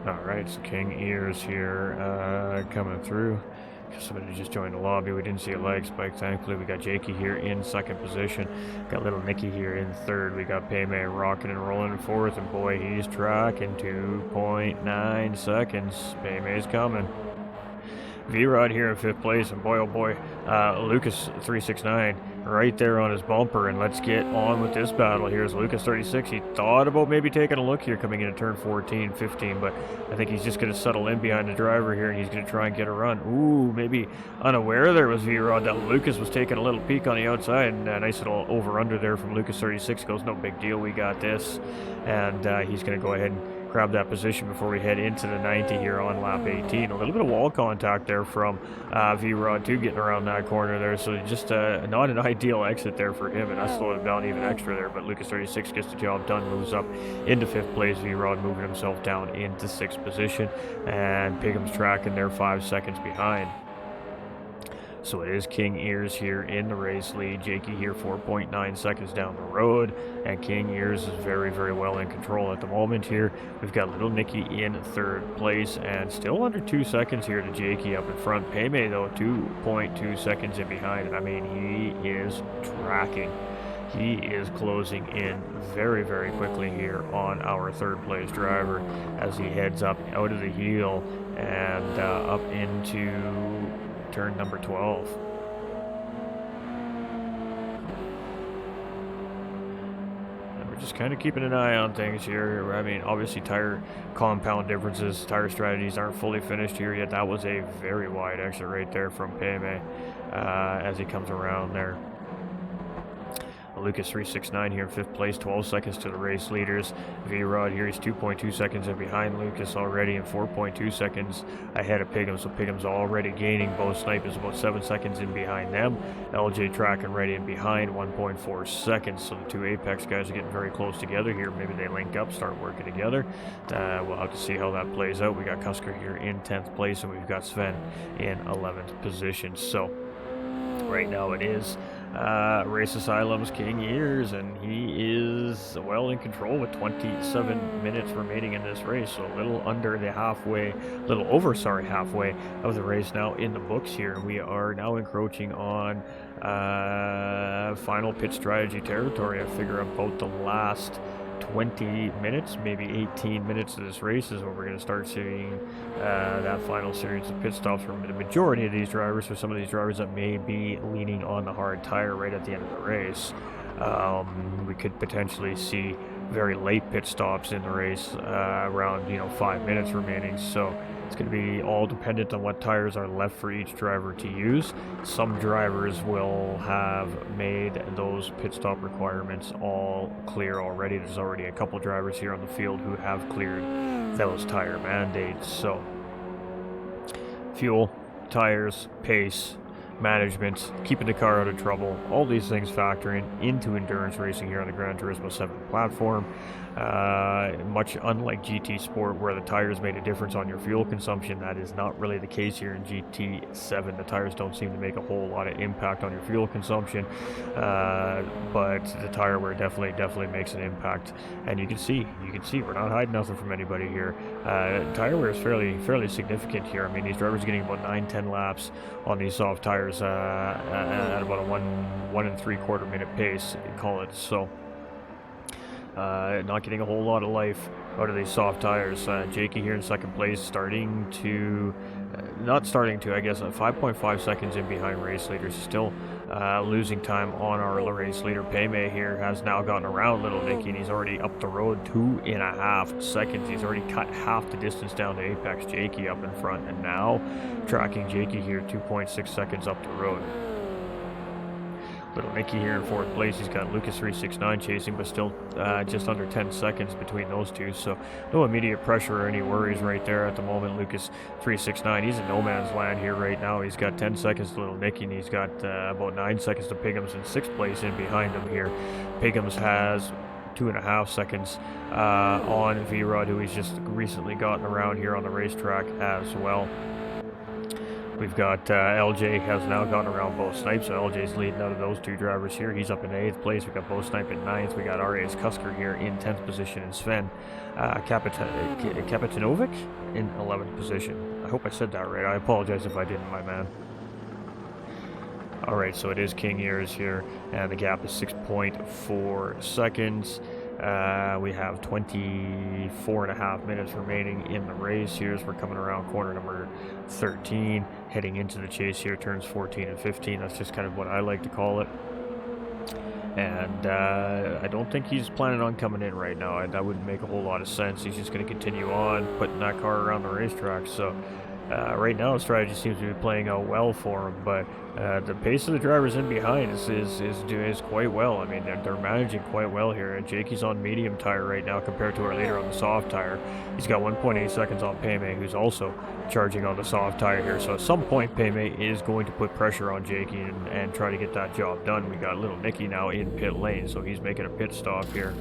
All right, so King Ears here coming through. Somebody just joined the lobby. We didn't see a leg spike, thankfully. We got Jakey here in 2nd position. Got Little Nicky here in 3rd. We got Payme rocking and rolling in 4th. And boy, he's tracking 2.9 seconds. Payme's coming. V-Rod here in 5th place, and boy, oh boy, Lucas 369 right there on his bumper, and let's get on with this battle. Here's Lucas 36. He thought about maybe taking a look here coming into turn 14, 15, but I think he's just going to settle in behind the driver here, and he's going to try and get a run. Ooh, maybe unaware there was V-Rod that Lucas was taking a little peek on the outside, and a nice little over-under there from Lucas 36. Goes, no big deal, we got this, and he's going to go ahead and grab that position before we head into the 90 here on lap 18. A little bit of wall contact there from V-Rod too, getting around that corner there, so just not an ideal exit there for him, and that slowed him down even extra there, but Lucas 36 gets the job done, moves up into 5th place. V-Rod moving himself down into 6th position, and Piggum's tracking there 5 seconds behind. So it is King Ears here in the race lead. Jakey here 4.9 seconds down the road, and King Ears is very, very well in control at the moment here. We've got Little Nicky in 3rd place, and still under 2 seconds here to Jakey up in front. Payme, though, 2.2 seconds in behind, and I mean, he is tracking. He is closing in very, very quickly here on our 3rd place driver as he heads up out of the heel and up into turn number 12. And we're just kind of keeping an eye on things here. I mean, obviously tire compound differences, tire strategies aren't fully finished here yet. That was a very wide exit right there from Payme as he comes around there. Lucas 369 here in 5th place, 12 seconds to the race leaders. V-Rod here, he's 2.2 seconds in behind Lucas already and 4.2 seconds ahead of Piggum. So Piggum's already gaining. Bo Snipe is about 7 seconds in behind them. LJ tracking right in behind, 1.4 seconds. So the two Apex guys are getting very close together here. Maybe they link up, start working together. We'll have to see how that plays out. We got Cusker here in 10th place, and we've got Sven in 11th position. So right now it is Race Asylum's King Ears, and he is well in control with 27 minutes remaining in this race, so a little under the halfway of the race now in the books here. We are now encroaching on final pit strategy territory. I figure about the last 20 minutes, maybe 18 minutes of this race is where we're going to start seeing that final series of pit stops from the majority of these drivers, for some of these drivers that may be leaning on the hard tire right at the end of the race. We could potentially see very late pit stops in the race around 5 minutes remaining, so it's going to be all dependent on what tires are left for each driver to use. Some drivers will have made those pit stop requirements all clear already. There's already a couple drivers here on the field who have cleared those tire mandates. So fuel, tires, pace, management, keeping the car out of trouble, all these things factoring into endurance racing here on the Gran Turismo 7 platform. Much unlike GT Sport, where the tires made a difference on your fuel consumption, that is not really the case here in GT7. The tires don't seem to make a whole lot of impact on your fuel consumption, but the tire wear definitely makes an impact. And you can see we're not hiding nothing from anybody here. Tire wear is fairly significant here. I mean, these drivers are getting about 9-10 laps on these soft tires at about a 1 3/4 minute pace, call it. So not getting a whole lot of life out of these soft tires. Jakey here in 2nd place, I guess 5.5 seconds in behind race leaders. Still losing time on our race leader. Payme here has now gotten around Little Nicky, and he's already up the road 2.5 seconds. He's already cut half the distance down to Apex Jakey up in front, and now tracking Jakey here 2.6 seconds up the road. Little Nicky here in 4th place. He's got Lucas 369 chasing, but still just under 10 seconds between those two. So no immediate pressure or any worries right there at the moment. Lucas 369, he's in no man's land here right now. He's got 10 seconds to Little Nicky, and he's got about 9 seconds to Piggums in 6th place in behind him here. Piggums has 2.5 seconds on V-Rod, who he's just recently gotten around here on the racetrack as well. We've got LJ has now gotten around Bo Snipe, so LJ's leading out of those two drivers here. He's up in 8th place. We've got Bo Snipe in 9th. We got RA's Cusker here in 10th position, and Sven Kapitanovic in 11th position. I hope I said that right. I apologize if I didn't, my man. Alright, so it is King Ears here, and the gap is 6.4 seconds. We have 24.5 minutes remaining in the race here as we're coming around corner number 13, heading into the chase here, turns 14 and 15. That's just kind of what I like to call it. And I don't think he's planning on coming in right now. That wouldn't make a whole lot of sense. He's just going to continue on putting that car around the racetrack. So right now, the strategy seems to be playing out well for him, but the pace of the drivers in behind is quite well. I mean, they're managing quite well here. And Jakey's on medium tire right now compared to our leader on the soft tire. He's got 1.8 seconds on Payme, who's also charging on the soft tire here. So at some point, Payme is going to put pressure on Jakey and try to get that job done. We got Little Nicky now in pit lane, so he's making a pit stop here.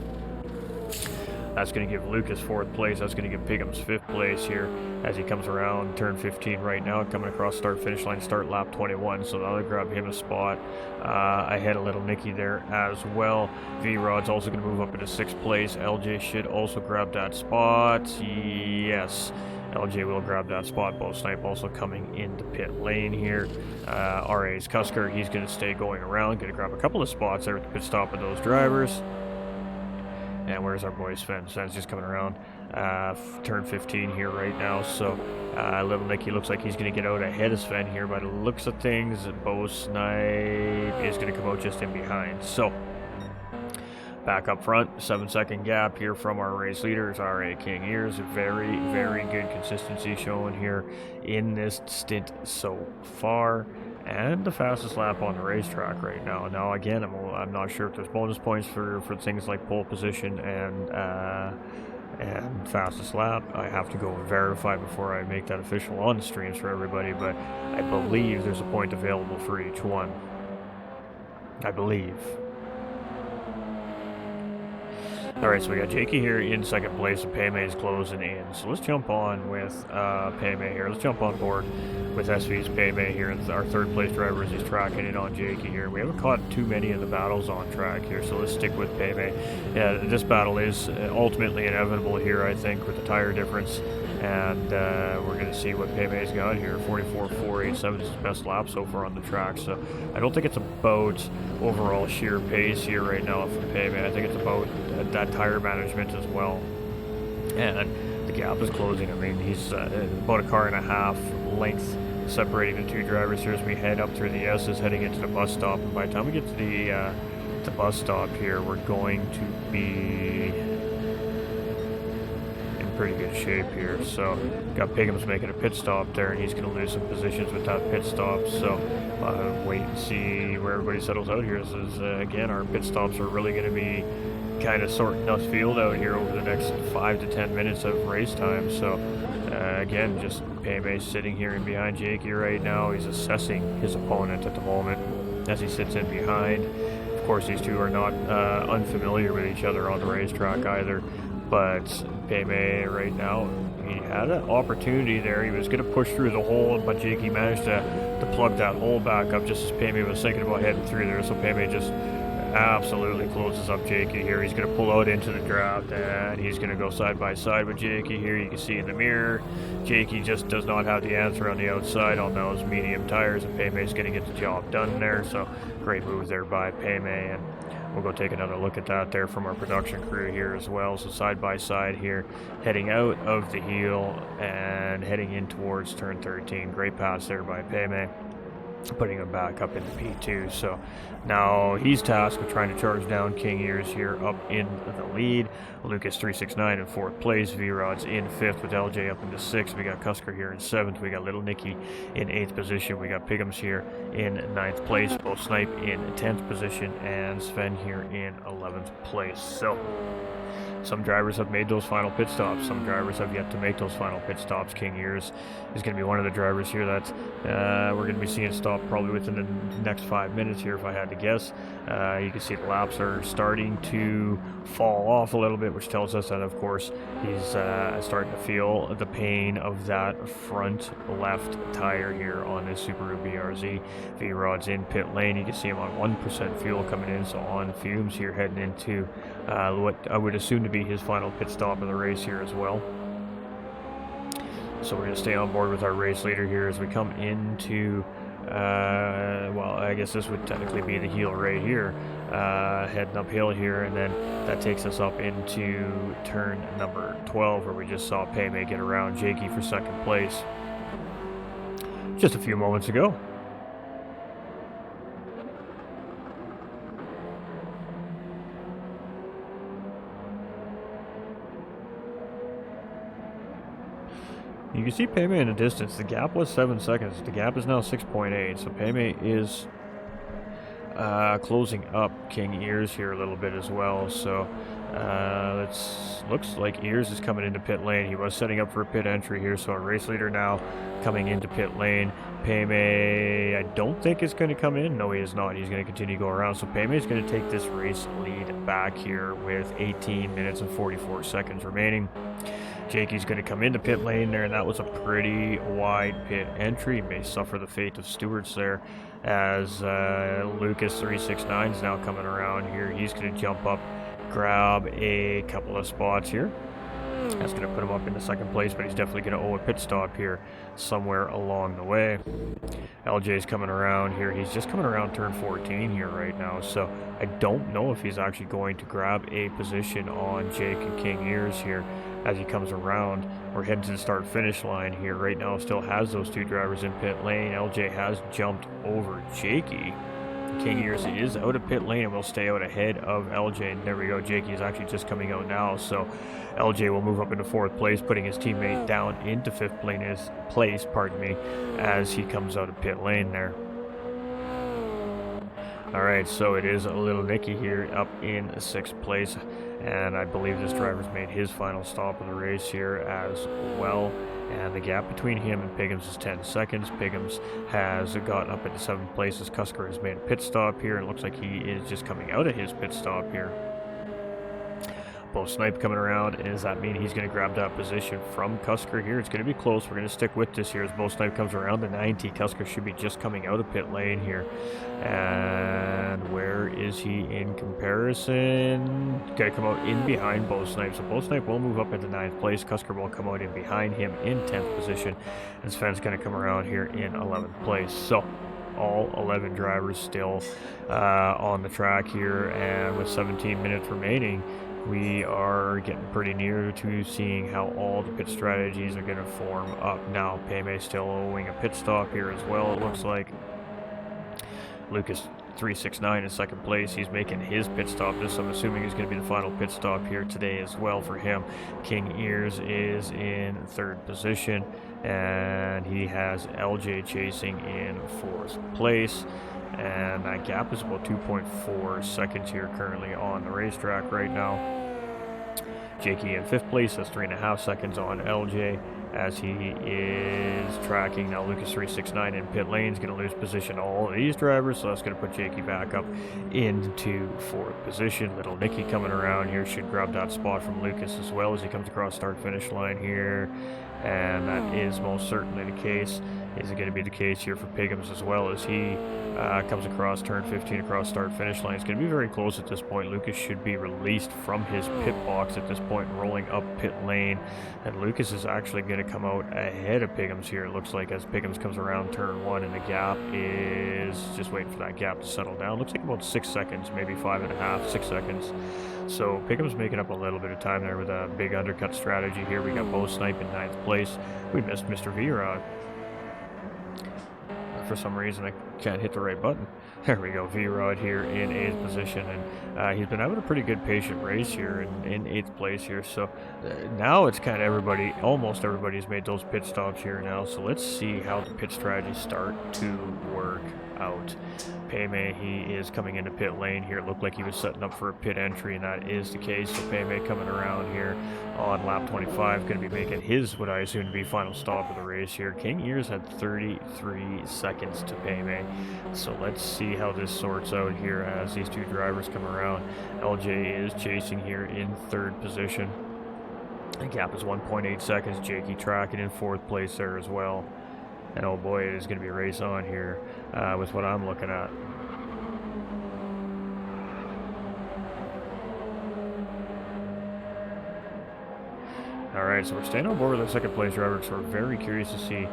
That's going to give Lucas 4th place. That's going to give Pigham's 5th place here as he comes around turn 15 right now, coming across start-finish line, start lap 21. So that'll grab him a spot ahead of Little Nicky there as well. V-Rod's also going to move up into 6th place. LJ should also grab that spot. Yes. LJ will grab that spot. Bo Snipe also coming into pit lane here. RA's Cusker, he's going to stay going around, going to grab a couple of spots there at the pit stop of those drivers. And where's our boy Sven? Sven's just coming around turn 15 here right now. So Little Nicky looks like he's going to get out ahead of Sven here. By the looks of things, Bo Snipe is going to come out just in behind. So back up front, 7-second gap here from our race leaders, RA King Ears. Very, very good consistency shown here in this stint so far. And the fastest lap on the racetrack right now. Now again, I'm not sure if there's bonus points for things like pole position and fastest lap. I have to go verify before I make that official on the streams for everybody, but I believe there's a point available for each one. I believe. Alright, so we got Jakey here in 2nd place, and Payme is closing in. So let's jump on with Payme here. Let's jump on board with SV's Payme here, and our 3rd place driver as he's tracking in on Jakey here. We haven't caught too many of the battles on track here, so let's stick with Payme. Yeah, this battle is ultimately inevitable here, I think, with the tire difference. And we're going to see what Payme's got here. 44.487 is his best lap so far on the track. So I don't think it's about overall sheer pace here right now for Payme. I think it's about that tire management as well. And the gap is closing. I mean, he's about a car and a half length separating the two drivers here as we head up through the S's, heading into the bus stop. And by the time we get to the bus stop here, we're going to be pretty good shape here. So got Pigham's making a pit stop there, and he's going to lose some positions with that pit stop. So wait and see where everybody settles out here. Again, our pit stops are really going to be kind of sorting us field out here over the next 5 to 10 minutes of race time. So again, just Payme sitting here in behind Jakey right now. He's assessing his opponent at the moment as he sits in behind. Of course, these two are not unfamiliar with each other on the racetrack either. But Payme right now, he had an opportunity there. He was going to push through the hole, but Jakey managed to plug that hole back up just as Payme was thinking about heading through there. So Payme just absolutely closes up Jakey here. He's going to pull out into the draft, and he's going to go side by side with Jakey here. You can see in the mirror, Jakey just does not have the answer on the outside on those medium tires, and Payme's going to get the job done there. So great move there by Payme, and we'll go take another look at that there from our production crew here as well. So side by side here, heading out of the heel and heading in towards turn 13. Great pass there by Payme, putting him back up into P2. So now he's tasked with trying to charge down King Ears here up in the lead. Lucas 369 in 4th place. V-Rod's in 5th with LJ up into 6th. We got Cusker here in 7th. We got Little Nicky in 8th position. We got Pigham's here in 9th place. Bo Snipe in 10th position, and Sven here in 11th place. So some drivers have made those final pit stops. Some drivers have yet to make those final pit stops. King Ears is going to be one of the drivers here that we're going to be seeing stop probably within the next 5 minutes here, if I had to guess. You can see the laps are starting to fall off a little bit, which tells us that, of course, he's starting to feel the pain of that front left tire here on this Subaru BRZ. V-Rod's in pit lane. You can see him on 1% fuel coming in, so on fumes here, heading into what I would assume to be his final pit stop of the race here as well. So we're going to stay on board with our race leader here as we come into well, I guess this would technically be the heel right here, heading uphill here, and then that takes us up into turn number 12, where we just saw Payme get around Jakey for 2nd place just a few moments ago. You can see Payme in the distance. The gap was 7 seconds. The gap is now 6.8. So Payme is closing up King Ears here a little bit as well. So Looks like Ears is coming into pit lane. He was setting up for a pit entry here, so a race leader now coming into pit lane. Payme, I don't think is going to come in. No, he is not. He's going to continue to go around. So Payme is going to take this race lead back here with 18 minutes and 44 seconds remaining. Jakey's going to come into pit lane there, and that was a pretty wide pit entry. May suffer the fate of Stewart's there, as Lucas 369 is now coming around here. He's going to jump up, grab a couple of spots here. That's going to put him up into second place, but he's definitely going to owe a pit stop here somewhere along the way. LJ's coming around here. He's just coming around turn 14 here right now, so I don't know if he's actually going to grab a position on Jake and King Ears here as he comes around. We're heading to the start-finish line here right now. Still has those two drivers in pit lane. LJ has jumped over Jakey. King Ears is out of pit lane and will stay out ahead of LJ. And there we go. Jakey is actually just coming out now. So LJ will move up into fourth place, putting his teammate down into fifth place, pardon me, as he comes out of pit lane there. All right, so it is a little Nicky here up in sixth place. And I believe this driver's made his final stop of the race here as well. And the gap between him and Piggums is 10 seconds. Piggums has gotten up into seventh place as Cusker has made a pit stop here. It looks like he is just coming out of his pit stop here. Bo Snipe coming around. Does that mean he's going to grab that position from Cusker here? It's going to be close. We're going to stick with this here as Bo Snipe comes around the 90. Cusker should be just coming out of pit lane here. And where is he in comparison? Going to come out in behind Bo Snipe. So Bo Snipe will move up into 9th place. Cusker will come out in behind him in 10th position. And Sven's going to come around here in 11th place. So all 11 drivers still on the track here. And with 17 minutes remaining, we are getting pretty near to seeing how all the pit strategies are going to form up. Now, Payme still owing a pit stop here as well, it looks like. Lucas 369 in second place. He's making his pit stop. This, I'm assuming, is going to be the final pit stop here today as well for him. King Ears is in third position, and he has LJ chasing in fourth place. And that gap is about 2.4 seconds here currently on the racetrack right now. Jakey in fifth place has 3.5 seconds on LJ as he is tracking. Now Lucas 369 in pit lane is going to lose position to all of these drivers, so that's going to put Jakey back up into fourth position. Little Nicky coming around here should grab that spot from Lucas as well as he comes across start finish line here. And that is most certainly the case. Is it going to be the case here for Piggums as well as he comes across turn 15 across start finish line? It's going to be very close at this point. Lucas should be released from his pit box at this point, rolling up pit lane. And Lucas is actually going to come out ahead of Piggums here, it looks like, as Piggums comes around turn 1, and the gap is just waiting for that gap to settle down. Looks like about 6 seconds, maybe 5.5, 6 seconds. So Piggum's making up a little bit of time there with a big undercut strategy here. We got Bo Snipe in 9th place. We missed Mr. V-Rod. For some reason, I can't hit the right button. There we go, V-Rod here in 8th position, and he's been having a pretty good patient race here in 8th place here. So now it's kind of everybody, almost everybody's made those pit stops here now. So let's see how the pit strategies start to work out. Payme, he is coming into pit lane here. It looked like he was setting up for a pit entry, and that is the case. So Payme coming around here on lap 25, going to be making his, what I assume to be final stop of the race here. King Ears had 33 seconds to Payme. So let's see how this sorts out here as these two drivers come around. LJ is chasing here in third position. The gap is 1.8 seconds. Jakey tracking in fourth place there as well. And oh boy, it is going to be a race on here with what I'm looking at. Alright, so we're staying on board with the second place driver, so we're very curious to see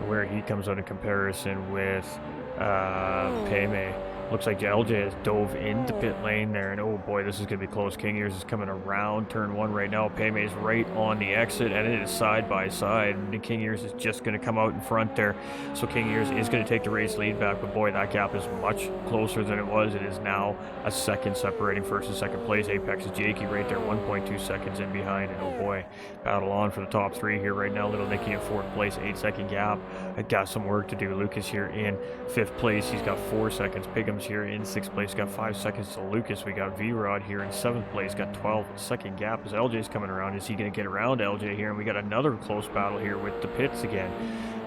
where he comes out in comparison with Payme. Looks like LJ has dove into pit lane there, and oh boy, this is going to be close. King Ears is coming around turn 1 right now. Payme is right on the exit, and it is side by side. And King Ears is just going to come out in front there. So King Ears is going to take the race lead back, but boy, that gap is much closer than it was. It is now a second separating first and second place. Apex is Jakey right there, 1.2 seconds in behind, and oh boy, battle on for the top 3 here right now. Little Nicky in fourth place, 8-second gap. I got some work to do. Lucas here in 5th place. He's got 4 seconds. Piggum Biggums here in 6th place, got 5 seconds to Lucas. We got V-Rod here in 7th place, got 12-second gap as LJ's coming around. Is he going to get around LJ here? And we got another close battle here with the pits again.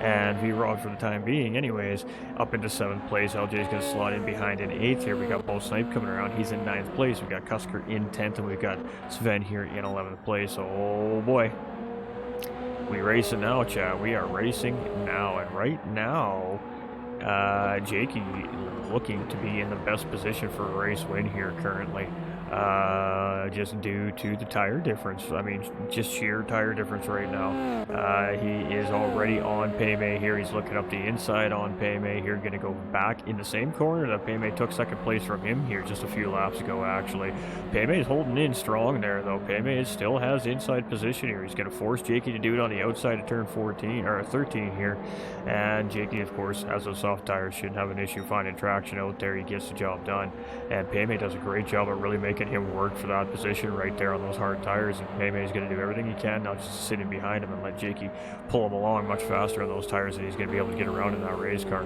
And V-Rod, for the time being anyways, up into 7th place. LJ's going to slot in behind in 8th here. We got Bo Snipe coming around. He's in 9th place. We got Cusker in 10th, and we've got Sven here in 11th place. Oh boy. We racing now, chat. We are racing now. And right now, Jakey looking to be in the best position for a race win here currently. Just due to the tire difference. I mean, just sheer tire difference right now. He is already on Paymay here. He's looking up the inside on Paymay here. Going to go back in the same corner that Paymay took 2nd place from him here just a few laps ago, actually. Paymay is holding in strong there, though. Paymay still has inside position here. He's going to force Jakey to do it on the outside of turn 14 or 13 here. And Jakey, of course, has those soft tires, shouldn't have an issue finding traction out there. He gets the job done. And Paymay does a great job of really making him work for that position right there on those hard tires, and Paymay is going to do everything he can now just to sit in behind him and let Jakey pull him along much faster on those tires, and he's going to be able to get around in that race car.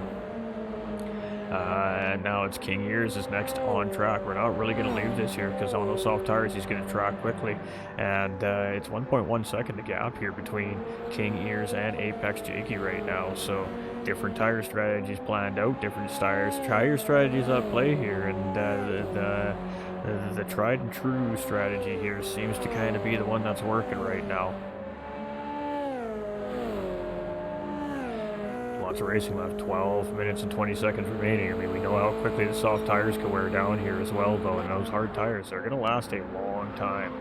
And now it's King Ears is next on track. We're not really going to leave this here because on those soft tires he's going to track quickly, and it's 1.1 second the gap here between King Ears and Apex Jakey right now. So different tire strategies planned out, different tire strategies at play here, and the tried and true strategy here seems to kind of be the one that's working right now. Lots of racing left, 12 minutes and 20 seconds remaining. I mean, we know how quickly the soft tires can wear down here as well, though, and those hard tires, they're going to last a long time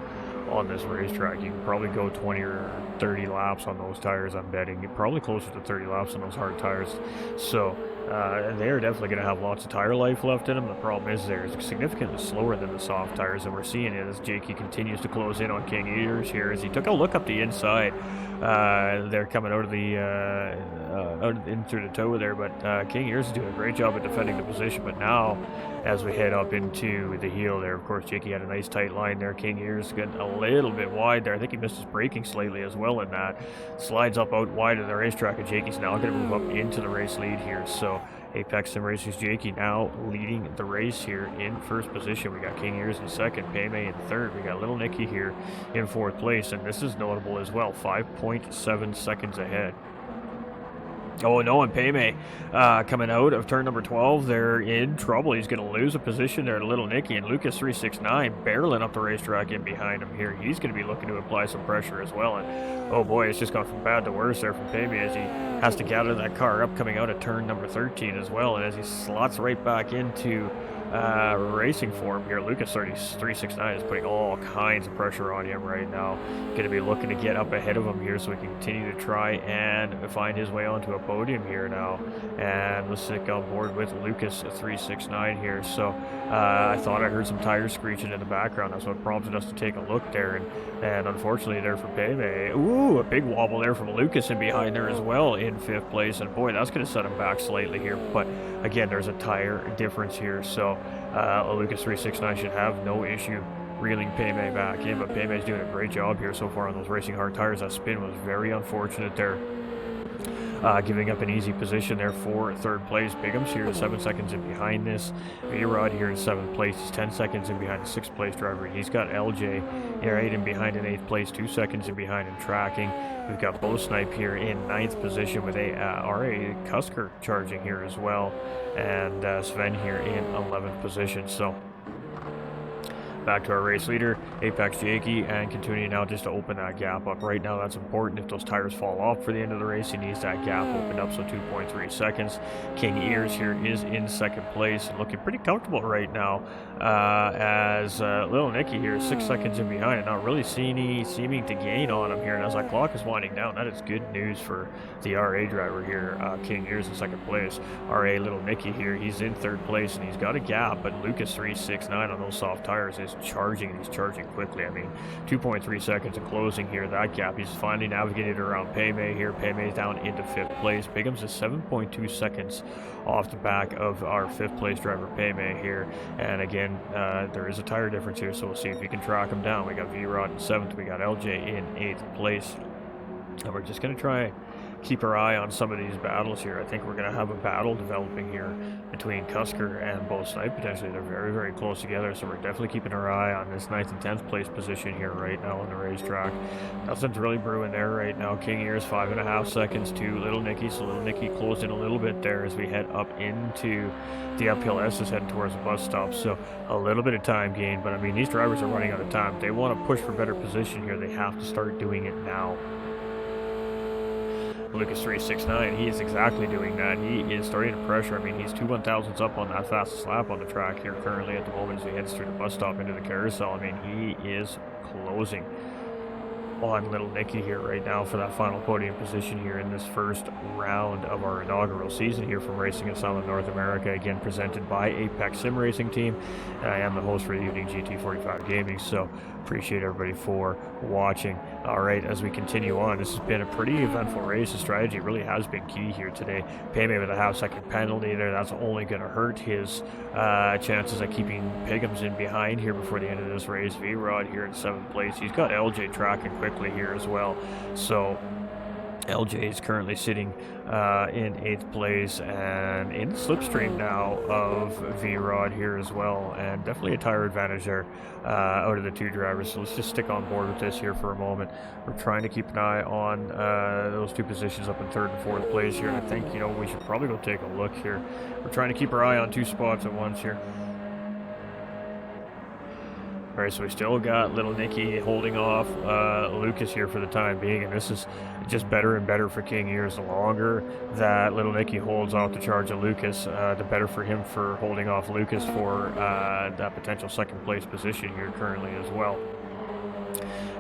on this racetrack. You can probably go 20 or 30 laps on those tires, I'm betting. Probably closer to 30 laps on those hard tires. So they're definitely going to have lots of tire life left in them. The problem is they're significantly slower than the soft tires, and we're seeing it as Jakey continues to close in on King Ears here as he took a look up the inside. They're coming out of the in through the toe there, but King Ears is doing a great job at defending the position. But now, as we head up into the heel there, of course, Jakey had a nice tight line there. King Ears getting a little bit wide there. I think he missed his braking slightly as well in that. Slides up out wide of the racetrack, and Jakey's now going to move up into the race lead here. So Apex Sim Racing's Jakey now leading the race here in 1st position. We got King Ears in 2nd, Paymay in 3rd. We got Little Nicky here in 4th place, and this is notable as well, 5.7 seconds ahead. Oh no, and Paymay coming out of turn number 12, they're in trouble. He's going to lose a position there to Little Nicky, and Lucas 369 barreling up the racetrack in behind him here. He's going to be looking to apply some pressure as well, and oh boy, it's just gone from bad to worse there from Paymay as he has to gather that car up coming out of turn number 13 as well, and as he slots right back into racing form here, Lucas 369 is putting all kinds of pressure on him right now. Going to be looking to get up ahead of him here so he can continue to try and find his way onto a podium here now. And let's stick on board with Lucas 369 here. So I thought I heard some tires screeching in the background. That's what prompted us to take a look there. And unfortunately there for Paymay, ooh, a big wobble there from Lucas in behind there as well in 5th place. And boy, that's going to set him back slightly here. But again, there's a tire difference here. So Lucas 369 should have no issue reeling Paymay back in, but Paymay's doing a great job here so far on those racing hard tires. That spin was very unfortunate there. Giving up an easy position there for 3rd place. Biggums here 7 seconds in behind this. V-Rod here in 7th place. He's 10 seconds in behind the 6th place driver. He's got LJ right in behind in 8th place, 2 seconds in behind in tracking. We've got Bo Snipe here in 9th position with a R.A. Cusker charging here as well. And Sven here in 11th position. So back to our race leader, Apex Jakey, and continuing now just to open that gap up. Right now, that's important. If those tires fall off for the end of the race, he needs that gap opened up, so 2.3 seconds. King Ears here is in 2nd place and looking pretty comfortable right now, as Little Nicky here is 6 seconds in behind and not really seeming to gain on him here. And as that clock is winding down, that is good news for the RA driver here. King Ears in 2nd place. RA Little Nicky here, he's in 3rd place and he's got a gap, but Lucas 369 on those soft tires is charging, and he's charging quickly. I mean, 2.3 seconds of closing here, that gap. He's finally navigated around Paymay here. Paymay's down into 5th place. Biggums is 7.2 seconds off the back of our 5th place driver Paymay here. And again, there is a tire difference here, so we'll see if we can track him down. We got V-Rod in 7th. We got LJ in 8th place. And we're just going to try keep our eye on some of these battles here. I think we're going to have a battle developing here between Cusker and Bo Snipe potentially. They're very, very close together, so we're definitely keeping our eye on this 9th and 10th place position here right now on the racetrack. Nothing's really brewing there right now. King Ears 5.5 seconds to Little Nicky, so Little Nicky closed in a little bit there as we head up into the uphill S is heading towards the bus stop, so a little bit of time gain, but I mean, these drivers are running out of time. They want to push for better position here. They have to start doing it now. Lucas 369, he is exactly doing that. He is starting to pressure. I mean, he's 2 1,000s up on that fastest lap on the track here currently at the moment as he heads through the bus stop into the carousel. I mean, he is closing on Little Nicky here right now for that final podium position here in this first round of our inaugural season here from Racing Asylum North America, again presented by Apex Sim Racing Team. And I am the host for the evening, GT45 Gaming, so appreciate everybody for watching. All right, as we continue on, this has been a pretty eventful race. The strategy really has been key here today. Payme with a half-second penalty there. That's only going to hurt his chances at keeping Piggums in behind here before the end of this race. V-Rod here in 7th place. He's got LJ tracking quickly here as well. So LJ is currently sitting in 8th place and in the slipstream now of V-Rod here as well, and definitely a tire advantage there out of the two drivers. So let's just stick on board with this here for a moment. We're trying to keep an eye on those two positions up in 3rd and 4th place here, and I think, you know, we should probably go take a look here. We're trying to keep our eye on 2 spots at once here. All right, so we still got Little Nicky holding off Lucas here for the time being, and this is just better and better for King Ears. The longer that Little Nicky holds off the charge of Lucas, the better for him for holding off Lucas for that potential 2nd place position here currently as well.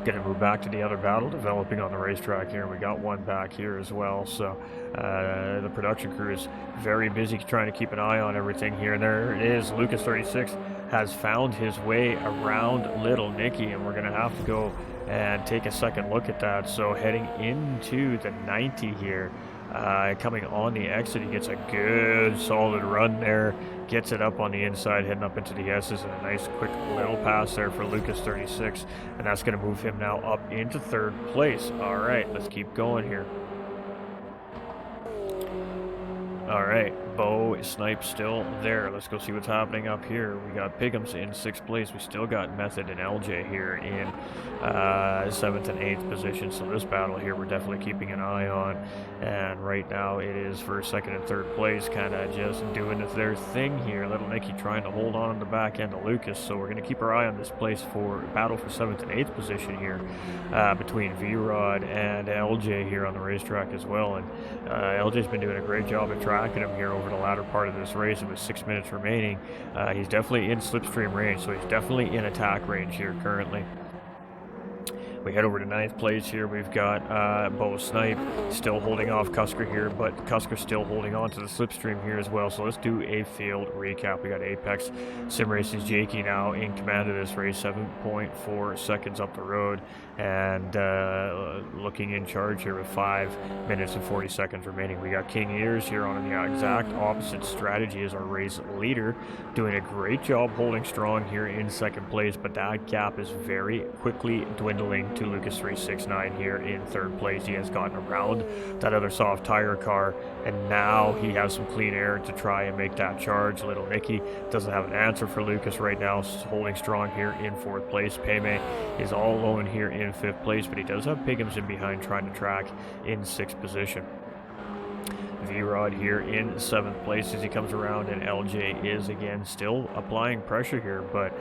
Going to move back to the other battle developing on the racetrack here. We got one back here as well, so the production crew is very busy trying to keep an eye on everything here. And there it is. Lucas 36 has found his way around Little Nicky, and we're going to have to go and take a second look at that. So heading into the 90 here, coming on the exit, he gets a good solid run there, gets it up on the inside, heading up into the S's, and a nice quick little pass there for Lucas 36, and that's going to move him now up into 3rd place. All right, let's keep going here. All right, Bo Snipe still there. Let's go see what's happening up here. We got Piggums in 6th place. We still got Method and LJ here in 7th and 8th position. So this battle here we're definitely keeping an eye on. And right now it is for 2nd and 3rd place, kind of just doing their thing here. Little Nicky trying to hold on the back end of Lucas. So we're going to keep our eye on this place for battle for 7th and 8th position here between V-Rod and LJ here on the racetrack as well. And LJ's been doing a great job at tracking him here over the latter part of this race. With 6 minutes remaining, he's definitely in slipstream range, so he's definitely in attack range here currently. We head over to 9th place here. We've got Bo Snipe still holding off Cusker here, but Cusker's still holding on to the slipstream here as well. So let's do a field recap. We got Apex Sim Racing's Jakey now in command of this race, 7.4 seconds up the road, and looking in charge here with 5 minutes and 40 seconds remaining. We got King Ears here on the exact opposite strategy as our race leader, doing a great job holding strong here in 2nd place, but that gap is very quickly dwindling to Lucas 369 here in 3rd place. He has gotten around that other soft tire car, and now he has some clean air to try and make that charge. Little Nicky doesn't have an answer for Lucas right now, holding strong here in 4th place. Payme is all alone here in 5th place, but he does have Piggums in behind trying to track in 6th position. V-Rod here in 7th place as he comes around, and LJ is again still applying pressure here, but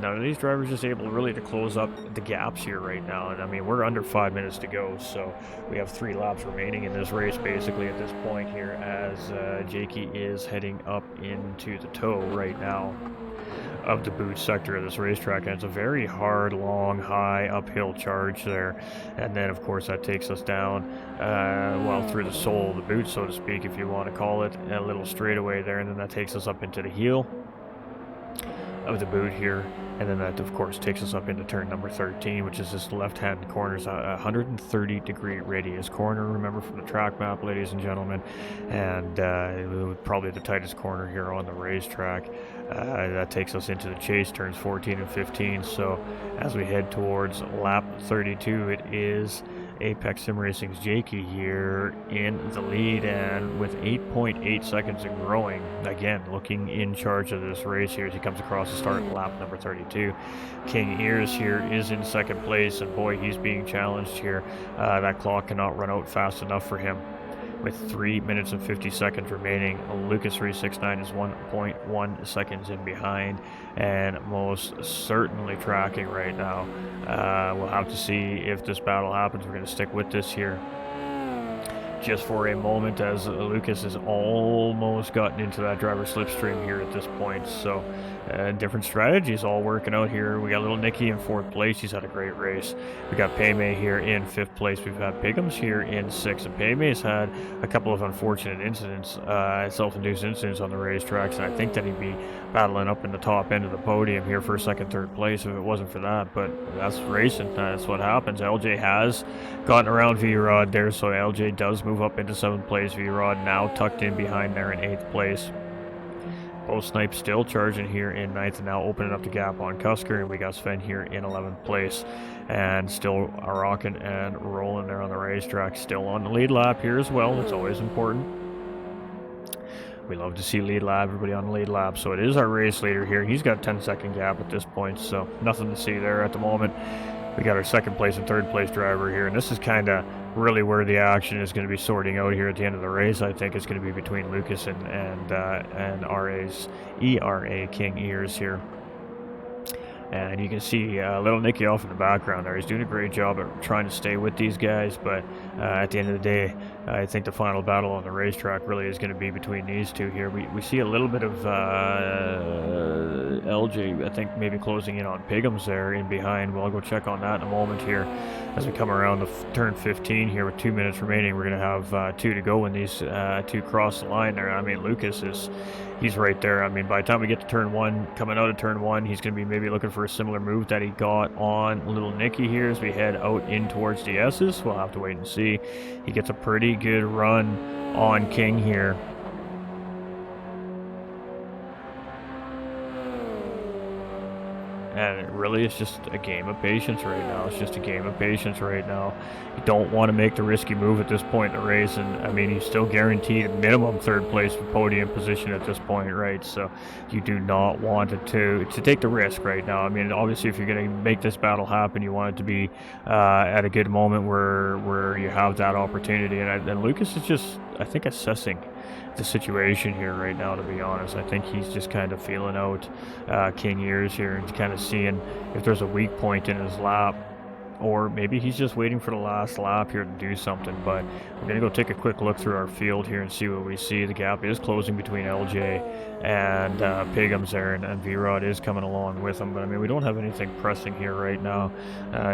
none of these drivers is able really to close up the gaps here right now. And I mean, we're under 5 minutes to go, so we have 3 laps remaining in this race basically at this point here as Jakey is heading up into the toe right now of the boot sector of this racetrack, and it's a very hard, long, high uphill charge there, and then of course that takes us down well through the sole of the boot, so to speak, if you want to call it, a little straightaway there, and then that takes us up into the heel of the boot here, and then that of course takes us up into turn number 13, which is this left-hand corner's a 130-degree radius corner, remember, from the track map, ladies and gentlemen, and probably the tightest corner here on the racetrack. That takes us into the chase, turns 14 and 15, so as we head towards lap 32, it is Apex Sim Racing's Jakey here in the lead, and with 8.8 seconds and growing, again, looking in charge of this race here as he comes across the start lap number 32. King Ears here is in second place, and boy, he's being challenged here. That clock cannot run out fast enough for him. With 3 minutes and 50 seconds remaining, Lucas 369 is 1.1 seconds in behind, and most certainly tracking right now. We'll have to see if this battle happens. We're going to stick with this here just for a moment, as Lucas has almost gotten into that driver slipstream here at this point. So different strategies all working out here. We got little Nicky in 4th place. He's had a great race. We got Paymay here in 5th place. We've had Pigums here in 6th, and Paymay's had a couple of unfortunate incidents, self-induced incidents on the racetracks, and I think that he'd be battling up in the top end of the podium here for 2nd, 3rd place if it wasn't for that. But that's racing. That's what happens. LJ has gotten around V-Rod there, so LJ does move up into 7th place. V-Rod now tucked in behind there in 8th place. Both Snipes still charging here in 9th, and now opening up the gap on Cusker, and we got Sven here in 11th place, and still rocking and rolling there on the racetrack, still on the lead lap here as well. It's always important. We love to see lead lap, everybody on the lead lap. So it is our race leader here. He's got a 10-second gap at this point, so nothing to see there at the moment. We got our 2nd place and 3rd place driver here, and this is kind of really where the action is going to be sorting out here at the end of the race. I think it's going to be between Lucas and RA's ERA King Ears here. And you can see little Nicky off in the background there. He's doing a great job at trying to stay with these guys, but at the end of the day, I think the final battle on the racetrack really is going to be between these two here. We see a little bit of LJ, I think, maybe closing in on Pigums there in behind. Well, I'll go check on that in a moment here as we come around the turn 15 here with 2 minutes remaining. We're going to have 2 to go when these two cross the line there. I mean, Lucas he's right there. I mean, by the time we get to turn 1, coming out of turn 1, he's going to be maybe looking for a similar move that he got on little Nicky here as we head out in towards the S's. We'll have to wait and see. He gets a pretty good run on King here. And it really is just a game of patience right now. It's just a game of patience right now. You don't want to make the risky move at this point in the race. And, I mean, he's still guaranteed a minimum 3rd place for podium position at this point, right? So you do not want it to take the risk right now. I mean, obviously, if you're going to make this battle happen, you want it to be at a good moment where you have that opportunity. And Lucas is just, I think, assessing the situation here right now, to be honest. I think he's just kind of feeling out King Ears here and kind of seeing if there's a weak point in his lap, or maybe he's just waiting for the last lap here to do something. But we're gonna go take a quick look through our field here and see what we see. The gap is closing between LJ and Pigums there, and V-Rod is coming along with him, but I mean, we don't have anything pressing here right now.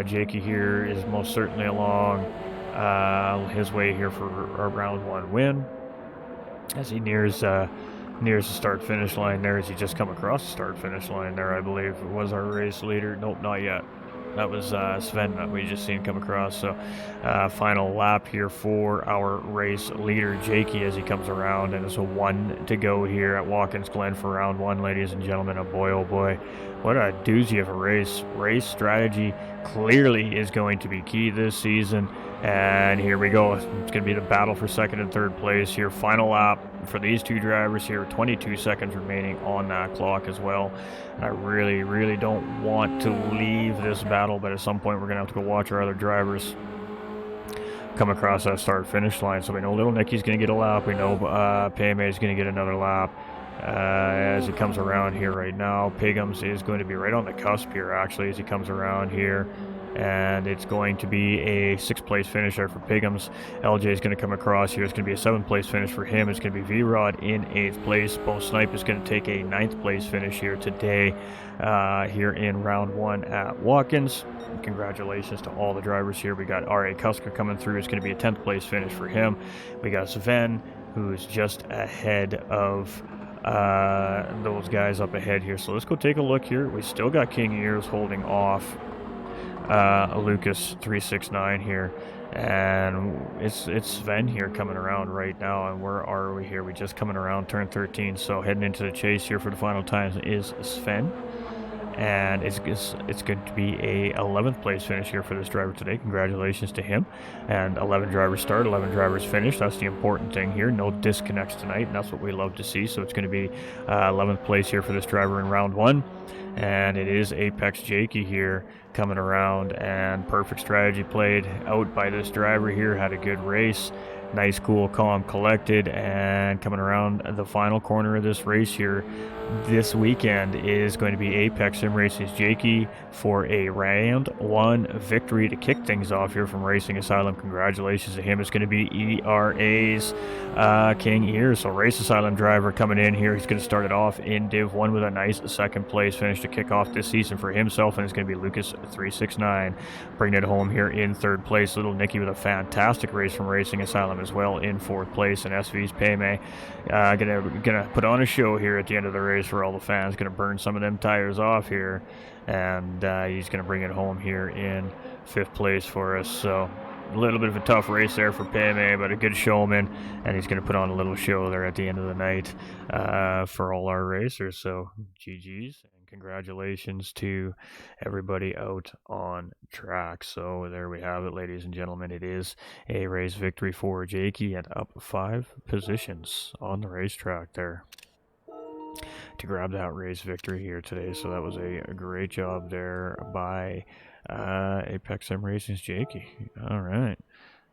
Jakey here is most certainly along his way here for a round 1 win as he nears the start-finish line there, as he just come across the start-finish line there. I believe it was our race leader. Nope, not yet. That was Sven that we just seen come across. So final lap here for our race leader, Jakey, as he comes around, and it's a 1 to go here at Watkins Glen for round 1, ladies and gentlemen. And boy, oh boy, what a doozy of a race. Race strategy clearly is going to be key this season. And here we go. It's going to be the battle for 2nd and 3rd place here. Final lap for these two drivers here. 22 seconds remaining on that clock as well. And I really, really don't want to leave this battle, but at some point we're going to have to go watch our other drivers come across that start-finish line. So we know little Nicky's going to get a lap. We know Paymay is going to get another lap. As he comes around here right now, Pigums is going to be right on the cusp here, actually, as he comes around here. And it's going to be a 6th place finish there for Pigums. LJ is going to come across here. It's going to be a 7th place finish for him. It's going to be V-Rod in 8th place. Bo Snipe is going to take a 9th place finish here today, here in round 1 at Watkins. Congratulations to all the drivers here. We got R.A. Cusker coming through. It's going to be a 10th place finish for him. We got Sven, who's just ahead of those guys up ahead here. So let's go take a look here. We still got King Ears holding off Lucas 369 here, and it's Sven here coming around right now. And where are we here? We just coming around turn 13, so heading into the chase here for the final times is Sven. and it's going to be a 11th place finish here for this driver today. Congratulations to him. And 11 drivers start, 11 drivers finish. That's the important thing here. No disconnects tonight, and that's what we love to see. So it's going to be 11th place here for this driver in round one. And it is Apex Jakey here coming around, and perfect strategy played out by this driver here. Had a good race. Nice, cool, calm, collected, and coming around the final corner of this race here this weekend is going to be Apex Sim Racing's Jakey for a round one victory to kick things off here from Racing Asylum. Congratulations to him. It's going to be ERA's King here. So Race Asylum driver coming in here. He's going to start it off in Div 1 with a nice second place finish to kick off this season for himself, and it's going to be Lucas369 bringing it home here in third place. Little Nicky with a fantastic race from Racing Asylum as well in fourth place, and SV's Payme gonna put on a show here at the end of the race for all the fans. Gonna burn some of them tires off here, and he's gonna bring it home here in fifth place for us. So a little bit of a tough race there for Payme, but a good showman, and he's going to put on a little show there at the end of the night for all our racers. So GG's, and congratulations to everybody out on track. So there we have it, ladies and gentlemen. It is a race victory for Jakey and up 5 positions on the racetrack there to grab that race victory here today. So that was a great job there by Apex Sim Racing's Jakey. All right.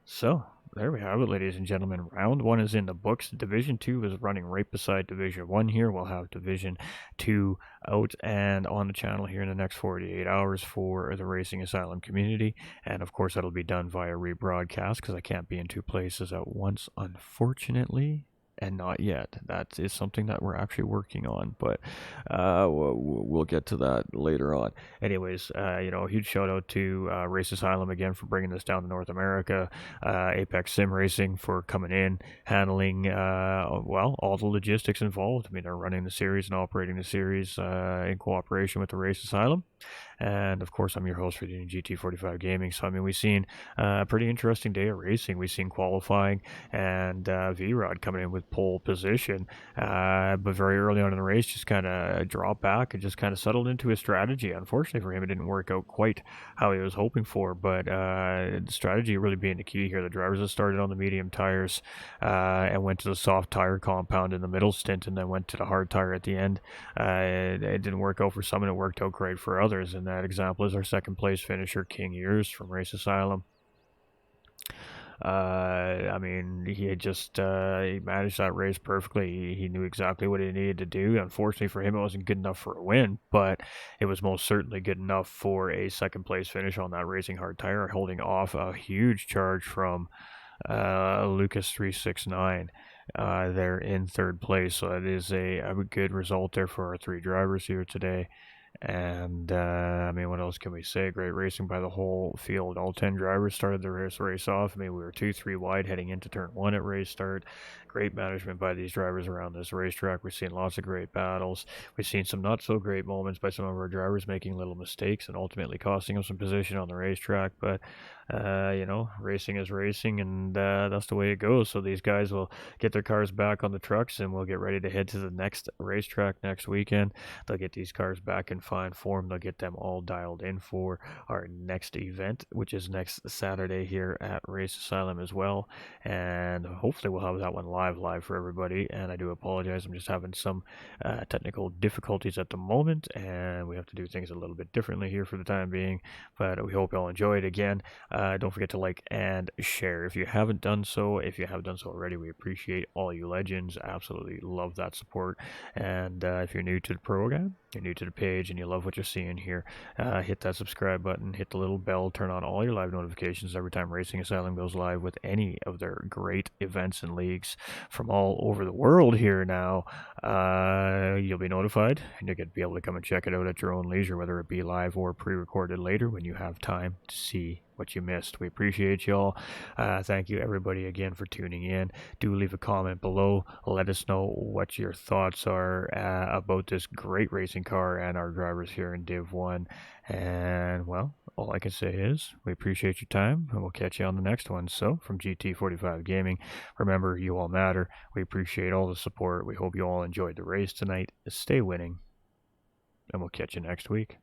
So there we have it, ladies and gentlemen. Round 1 is in the books. Division 2 is running right beside Division 1 here. We'll have Division 2 out and on the channel here in the next 48 hours for the Racing Asylum community. And of course, that'll be done via rebroadcast because I can't be in 2 places at once, unfortunately. And not yet. That is something that we're actually working on, but we'll get to that later on. Anyways, a huge shout out to Race Asylum again for bringing this down to North America. Apex Sim Racing for coming in, handling all the logistics involved. I mean, they're running the series and operating the series in cooperation with the Race Asylum. And of course, I'm your host for the GT45 Gaming. So I mean, we've seen a pretty interesting day of racing. We've seen qualifying and V-Rod coming in with pole position, but very early on in the race, just kind of dropped back and just kind of settled into a strategy. Unfortunately for him, it didn't work out quite how he was hoping for. But the strategy really being the key here. The drivers that started on the medium tires and went to the soft tire compound in the middle stint, and then went to the hard tire at the end. It didn't work out for some, and it worked out great for others. And that example is our second place finisher, King Years from Race Asylum. I mean, he had just he managed that race perfectly. He knew exactly what he needed to do. Unfortunately for him, it wasn't good enough for a win, but it was most certainly good enough for a second place finish on that racing hard tire, holding off a huge charge from Lucas369 there in third place. So it is a good result there for our 3 drivers here today. And I mean, what else can we say? Great racing by the whole field. All 10 drivers started the race off. I mean, we were 2-3 wide heading into turn 1 at race start. Great management by these drivers around this racetrack. We've seen lots of great battles. We've seen some not so great moments by some of our drivers making little mistakes and ultimately costing them some position on the racetrack. But racing is racing, and that's the way it goes. So these guys will get their cars back on the trucks, and we'll get ready to head to the next racetrack next weekend. They'll get these cars back in fine form. They'll get them all dialed in for our next event, which is next Saturday here at Race Asylum as well. And hopefully we'll have that one live for everybody. And I do apologize. I'm just having some technical difficulties at the moment, and we have to do things a little bit differently here for the time being. But we hope you all enjoy it again. Don't forget to like and share if you haven't done so. If you have done so already, we appreciate all you legends. Absolutely love that support. And if you're new to the program, you're new to the page, and you love what you're seeing here, hit that subscribe button, hit the little bell, turn on all your live notifications every time Racing Asylum goes live with any of their great events and leagues from all over the world here now. You'll be notified, and you'll be able to come and check it out at your own leisure, whether it be live or pre-recorded later when you have time to see what you missed. We appreciate y'all. Thank you everybody again for tuning in. Do leave a comment below. Let us know what your thoughts are about this great racing car and our drivers here in Div 1. And well, all I can say is we appreciate your time, and we'll catch you on the next one. So from GT45 Gaming, remember, you all matter. We appreciate all the support. We hope you all enjoyed the race tonight. Stay winning. and we'll catch you next week.